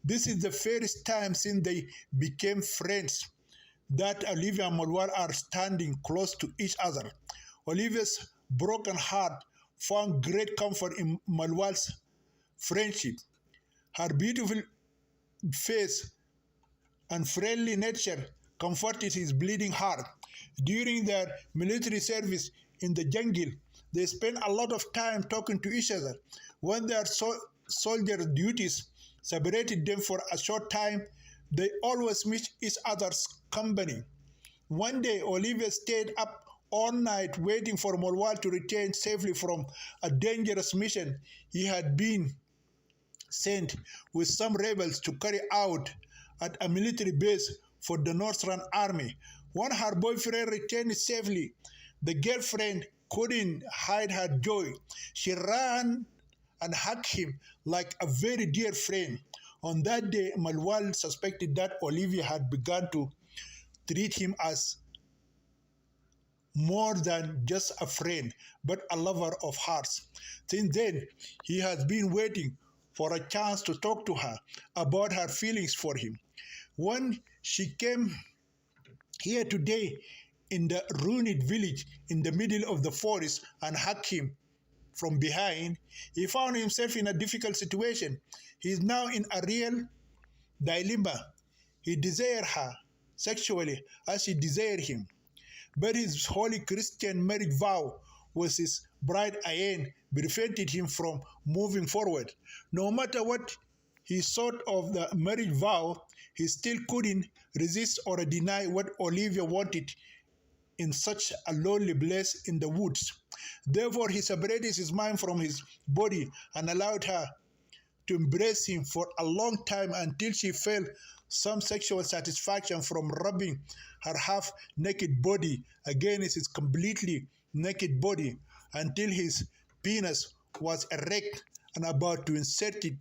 This is the first time since they became friends that Olivia and Malwal are standing close to each other. Olivia's broken heart found great comfort in Malwal's friendship. Her beautiful face and friendly nature comforted his bleeding heart. During their military service in the jungle, they spent a lot of time talking to each other. When their soldier duties separated them for a short time, they always missed each other's company. One day, Olivia stayed up all night waiting for Malwal to return safely from a dangerous mission he had been sent with some rebels to carry out at a military base for the Northern Army. When her boyfriend returned safely, the girlfriend couldn't hide her joy. She ran and hugged him like a very dear friend. On that day, Malwal suspected that Olivia had begun to treat him as more than just a friend, but a lover of hearts. Since then, he has been waiting for a chance to talk to her about her feelings for him. When she came here today in the ruined village in the middle of the forest and hugged him from behind, he found himself in a difficult situation. He is now in a real dilemma. He desired her sexually as she desired him, but his holy Christian marriage vow with his bride Ayen prevented him from moving forward. No matter what he thought of the marriage vow, he still couldn't resist or deny what Olivia wanted in such a lonely place in the woods. Therefore, he separated his mind from his body and allowed her to embrace him for a long time until she felt some sexual satisfaction from rubbing her half-naked body against his completely naked body until his penis was erect and about to insert it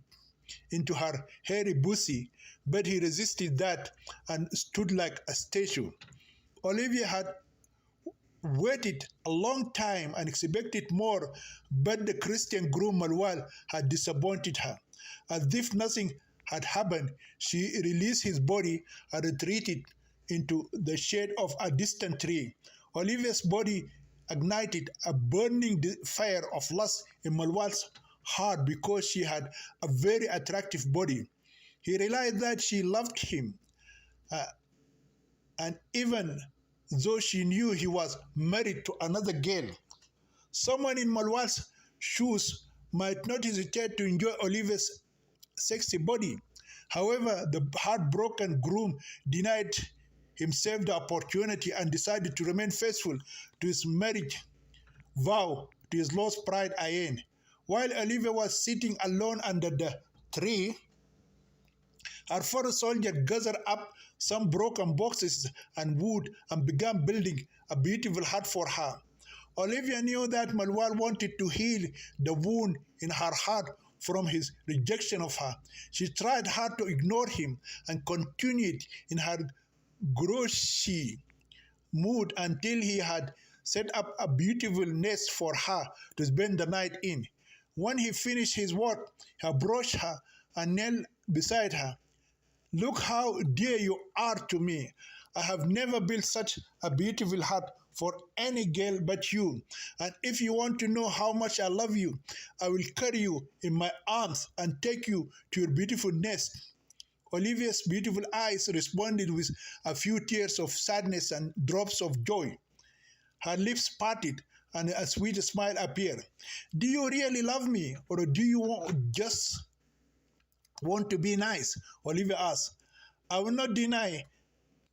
into her hairy pussy, but he resisted that and stood like a statue. Olivia had waited a long time and expected more, but the Christian groom Malwal had disappointed her. As if nothing had happened, she released his body and retreated into the shade of a distant tree. Olivia's body ignited a burning fire of lust in Malwal's heart because she had a very attractive body. He realized that she loved him, and even though she knew he was married to another girl, someone in Malwal's shoes might not hesitate to enjoy Olivia's sexy body. However, the heartbroken groom denied himself the opportunity and decided to remain faithful to his marriage vow to his lost bride Ayen. While Olivia was sitting alone under the tree, her fellow soldier gathered up some broken boxes and wood and began building a beautiful hut for her. Olivia knew that Malwal wanted to heal the wound in her heart from his rejection of her. She tried hard to ignore him and continued in her grouchy mood until he had set up a beautiful nest for her to spend the night in. When he finished his work, he approached her and knelt beside her. Look how dear you are to me. I have never built such a beautiful hut for any girl but you. And if you want to know how much I love you, I will carry you in my arms and take you to your beautiful nest. Olivia's beautiful eyes responded with a few tears of sadness and drops of joy. Her lips parted and a sweet smile appeared. Do you really love me, or do you just want to be nice? Olivia asked. I will not deny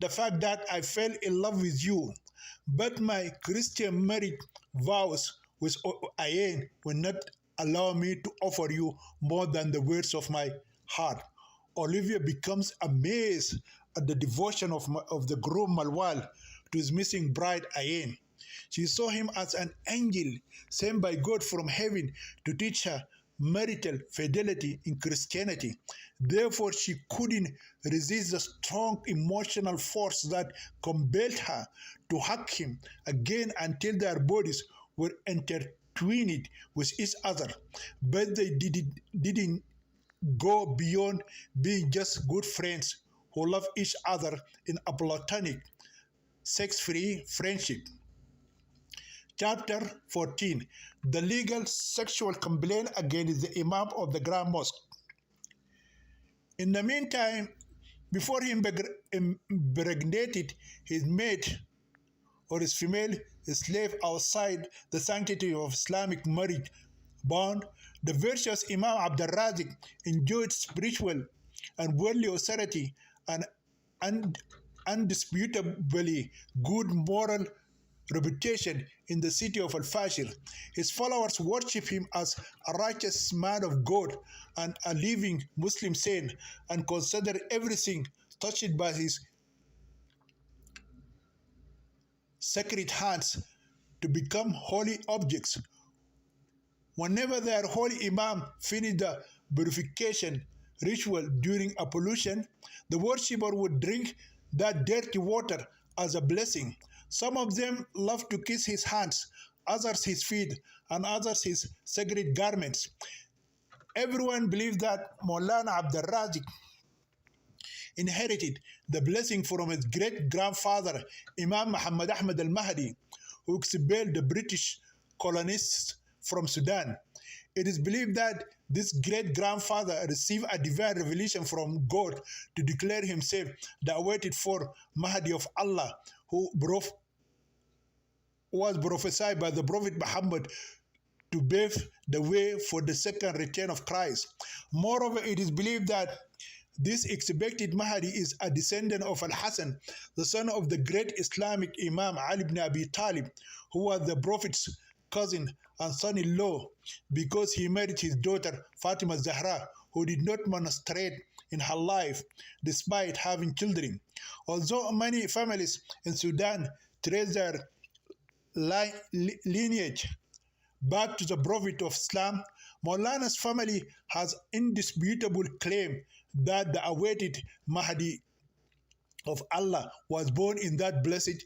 the fact that I fell in love with you, but my Christian marriage vows with Ayen will not allow me to offer you more than the words of my heart. Olivia becomes amazed at the devotion of the groom Malwal to his missing bride Ayen. She saw him as an angel sent by God from heaven to teach her marital fidelity in Christianity. Therefore, she couldn't resist the strong emotional force that compelled her to hug him again until their bodies were intertwined with each other. But they didn't go beyond being just good friends who love each other in a platonic, sex-free friendship. Chapter 14. The legal sexual complaint against the Imam of the Grand Mosque. In the meantime, before he impregnated his mate or his female slave outside the sanctity of Islamic marriage bond, the virtuous Imam Abdul Razik enjoyed spiritual and worldly authority and undisputably good moral reputation in the city of Al-Fashir. His followers worship him as a righteous man of God and a living Muslim saint, and consider everything touched by his sacred hands to become holy objects. Whenever their holy Imam finished the purification ritual during a pollution, the worshipper would drink that dirty water as a blessing. Some of them loved to kiss his hands, others his feet, and others his sacred garments. Everyone believed that Maulana Abdul Razik inherited the blessing from his great-grandfather, Imam Muhammad Ahmad al-Mahdi, who expelled the British colonists from Sudan. It is believed that this great-grandfather received a divine revelation from God to declare himself the awaited for Mahdi of Allah, who was prophesied by the Prophet Muhammad to pave the way for the second return of Christ. Moreover, it is believed that this expected Mahdi is a descendant of Al-Hassan, the son of the great Islamic Imam Ali ibn Abi Talib, who was the Prophet's cousin and son-in-law, because he married his daughter Fatima Zahra, who did not menstruate in her life despite having children. Although many families in Sudan trace their lineage back to the Prophet of Islam, Maulana's family has indisputable claim that the awaited Mahdi of Allah was born in that blessed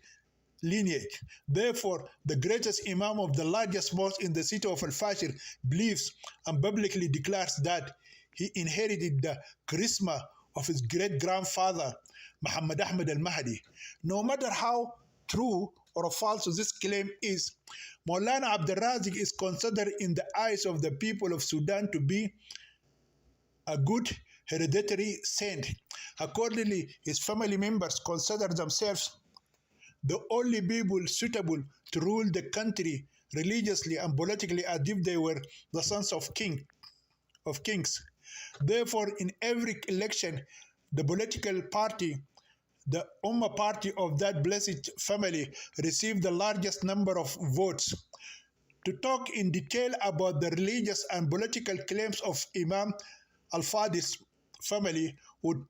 lineage. Therefore, the greatest Imam of the largest mosque in the city of Al-Fashir believes and publicly declares that he inherited the charisma of his great-grandfather, Muhammad Ahmad al-Mahdi. No matter how true or false this claim is, Maulana Abdul Razik is considered in the eyes of the people of Sudan to be a good hereditary saint. Accordingly, his family members consider themselves the only people suitable to rule the country religiously and politically as if they were the sons of kings. Therefore, in every election, the political party, the Ummah party of that blessed family, received the largest number of votes. To talk in detail about the religious and political claims of Imam Al-Fadil's family would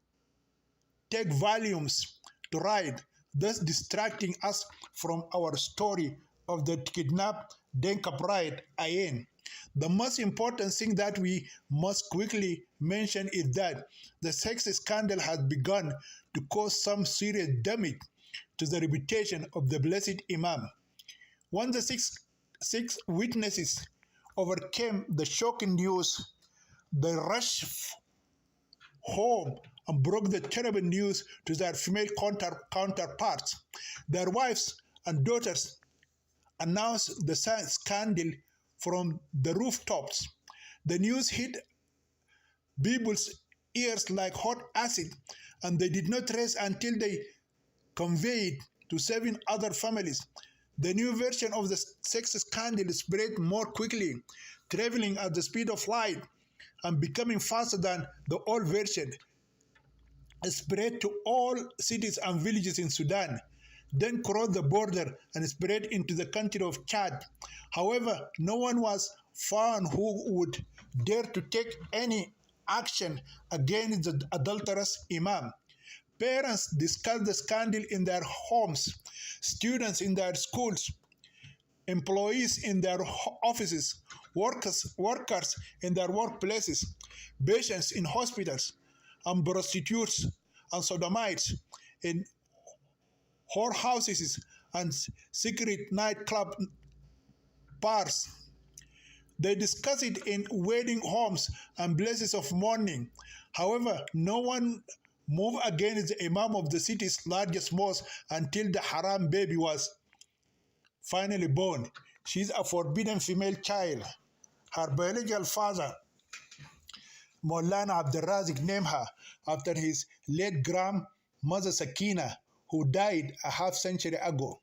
take volumes to write, thus distracting us from our story of the kidnapped Denka bride, Ayen. The most important thing that we must quickly mention is that the sex scandal has begun to cause some serious damage to the reputation of the blessed Imam. When the six witnesses overcame the shocking news, they rushed home and broke the terrible news to their female counterparts. Their wives and daughters announced the scandal from the rooftops. The news hit people's ears like hot acid, and they did not rest until they conveyed to 7 other families. The new version of the sex scandal spread more quickly, traveling at the speed of light and becoming faster than the old version. It spread to all cities and villages in Sudan, then crossed the border and spread into the country of Chad. However, no one was found who would dare to take any action against the adulterous imam. Parents discussed the scandal in their homes, students in their schools, employees in their offices, workers in their workplaces, patients in hospitals, and prostitutes and sodomites in whorehouses and secret nightclub bars. They discuss it in wedding homes and places of mourning. However, no one moved against the imam of the city's largest mosque until the haram baby was finally born. She is a forbidden female child. Her biological father, Maulana Abdurrazik, named her after his late grandmother Sakina, who died a half-century ago.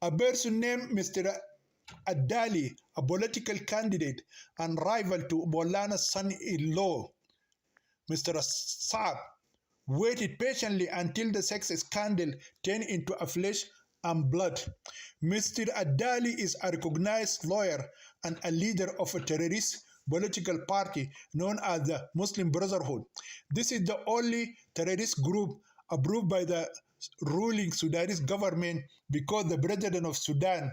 A person named Mr. Adali, a political candidate and rival to Maulana's son-in-law, Mr. Saab, waited patiently until the sex scandal turned into a flesh and blood. Mr. Adali is a recognized lawyer and a leader of a terrorist political party known as the Muslim Brotherhood. This is the only terrorist group approved by the ruling Sudanese government because the president of Sudan,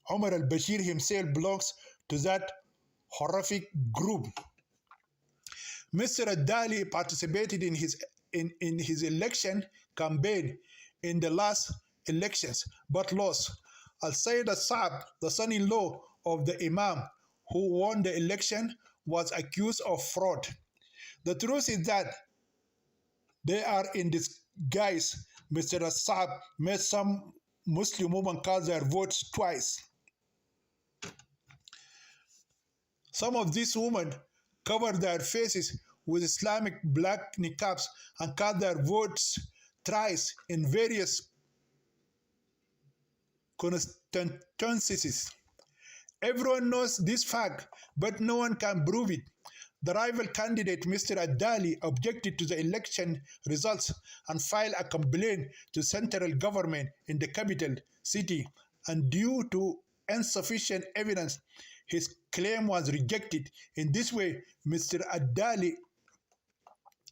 Omar al-Bashir himself, belongs to that horrific group. Mr. Adali participated in his election campaign in the last elections, but lost. Al-Sayyid al-Saab, the son-in-law of the Imam who won the election, was accused of fraud. The truth is that they are in disguise. Mr. Saab made some Muslim women cast their votes twice. Some of these women covered their faces with Islamic black niqabs and cast their votes thrice in various constituencies. Everyone knows this fact, but no one can prove it. The rival candidate, Mr. Adali, objected to the election results and filed a complaint to central government in the capital city, and due to insufficient evidence, his claim was rejected. In this way, Mr. Adali,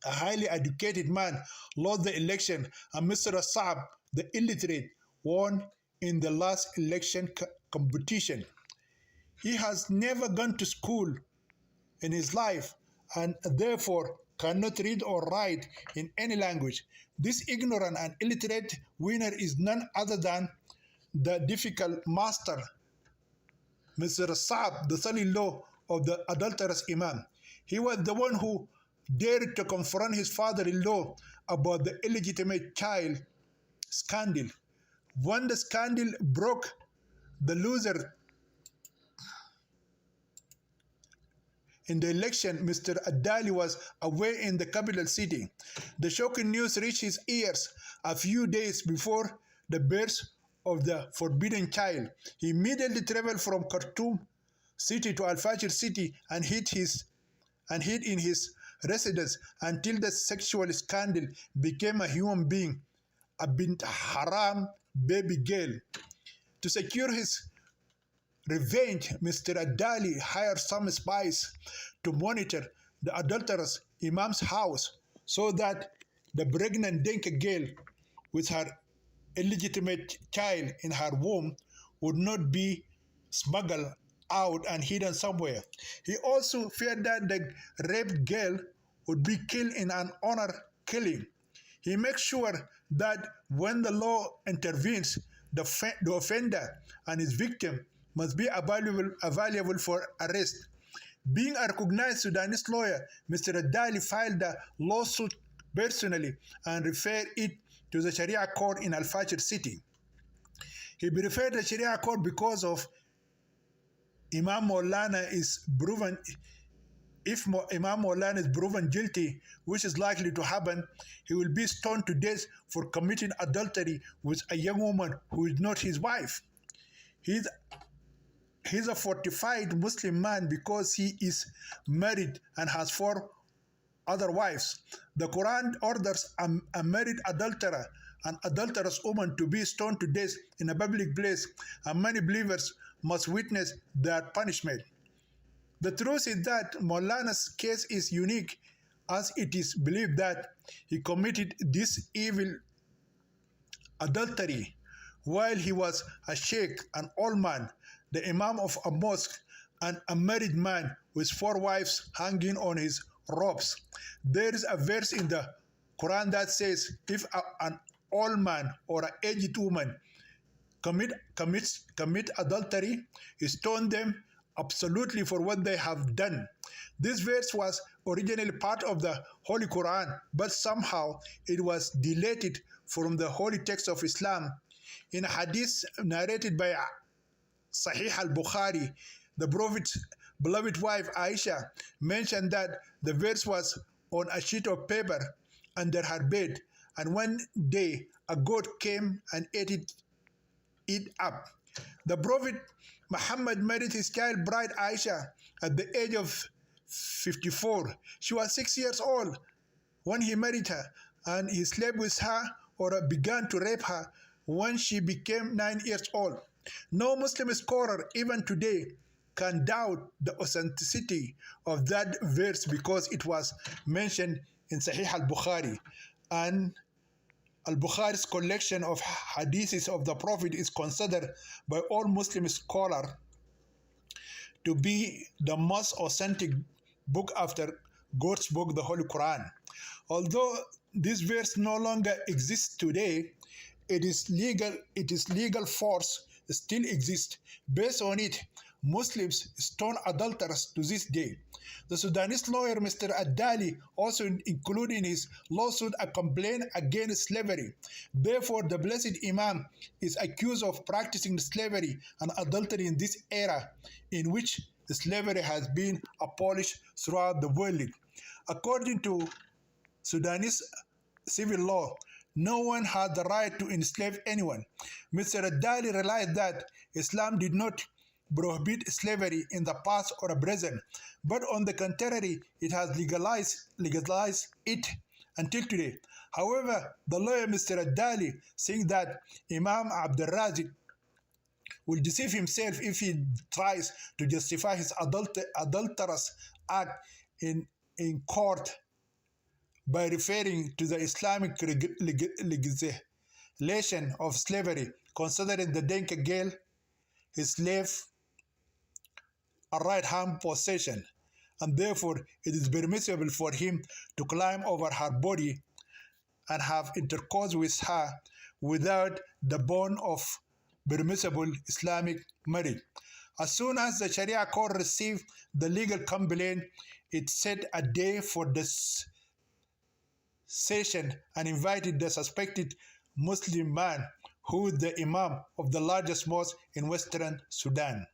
a highly educated man, lost the election, and Mr. Saab, the illiterate, won in the last election competition. He has never gone to school in his life and therefore cannot read or write in any language. This ignorant and illiterate winner is none other than the difficult master, Mr. Saab, the son-in-law of the adulterous imam. He was the one who dared to confront his father-in-law about the illegitimate child scandal. When the scandal broke, the loser in the election, Mr. Adali, was away in the capital city. The shocking news reached his ears a few days before the birth of the forbidden child. He immediately traveled from Khartoum city to Al-Fashir city and hid in his residence until the sexual scandal became a human being, a bint haram baby girl. To secure his revenge, Mr. Adali hired some spies to monitor the adulterous imam's house so that the pregnant Dinka girl with her illegitimate child in her womb would not be smuggled out and hidden somewhere. He also feared that the raped girl would be killed in an honor killing. He makes sure that when the law intervenes, the offender and his victim must be available for arrest. Being a recognized Sudanese lawyer, Mr. Adali filed a lawsuit personally and referred it to the Sharia court in Al-Fashir city. He referred the Sharia court because of Imam Maulana is proven if Imam Maulana is proven guilty, which is likely to happen, he will be stoned to death for committing adultery with a young woman who is not his wife. He's a fortified Muslim man because he is married and has 4 other wives. The Quran orders a married adulterer, an adulterous woman, to be stoned to death in a public place, and many believers must witness that punishment. The truth is that Maulana's case is unique, as it is believed that he committed this evil adultery while he was a sheikh, an old man, the imam of a mosque, and a married man with 4 wives hanging on his ropes. There is a verse in the Quran that says, if an old man or an aged woman commit adultery, stone them absolutely for what they have done. This verse was originally part of the Holy Quran, but somehow it was deleted from the holy text of Islam. In a hadith narrated by Sahih al-Bukhari, the Prophet's beloved wife Aisha mentioned that the verse was on a sheet of paper under her bed, and one day a goat came and ate it up. The Prophet Muhammad married his child bride Aisha at the age of 54. She was 6 years old when he married her, and he slept with her or began to rape her when she became 9 years old. No Muslim scholar, even today, can doubt the authenticity of that verse because it was mentioned in Sahih al-Bukhari, and al-Bukhari's collection of hadiths of the Prophet is considered by all Muslim scholars to be the most authentic book after God's book, the Holy Quran. Although this verse no longer exists today, its legal force still exists. Based on it, Muslims stone adulterers to this day. The Sudanese lawyer Mr. Adali also included in his lawsuit a complaint against slavery. Therefore, the blessed Imam is accused of practicing slavery and adultery in this era in which slavery has been abolished throughout the world. According to Sudanese civil law, no one had the right to enslave anyone. Mr. Adali realized that Islam did not prohibit slavery in the past or present, but on the contrary, it has legalized it until today. However, the lawyer Mr. Adali saying that Imam Abdul Razik will deceive himself if he tries to justify his adulterous act in court by referring to the Islamic legislation of slavery, considering the Denka girl his slave a right-hand possession, and therefore it is permissible for him to climb over her body and have intercourse with her without the bond of permissible Islamic marriage. As soon as the Sharia court received the legal complaint, it set a day for this session and invited the suspected Muslim man, who is the Imam of the largest mosque in Western Sudan.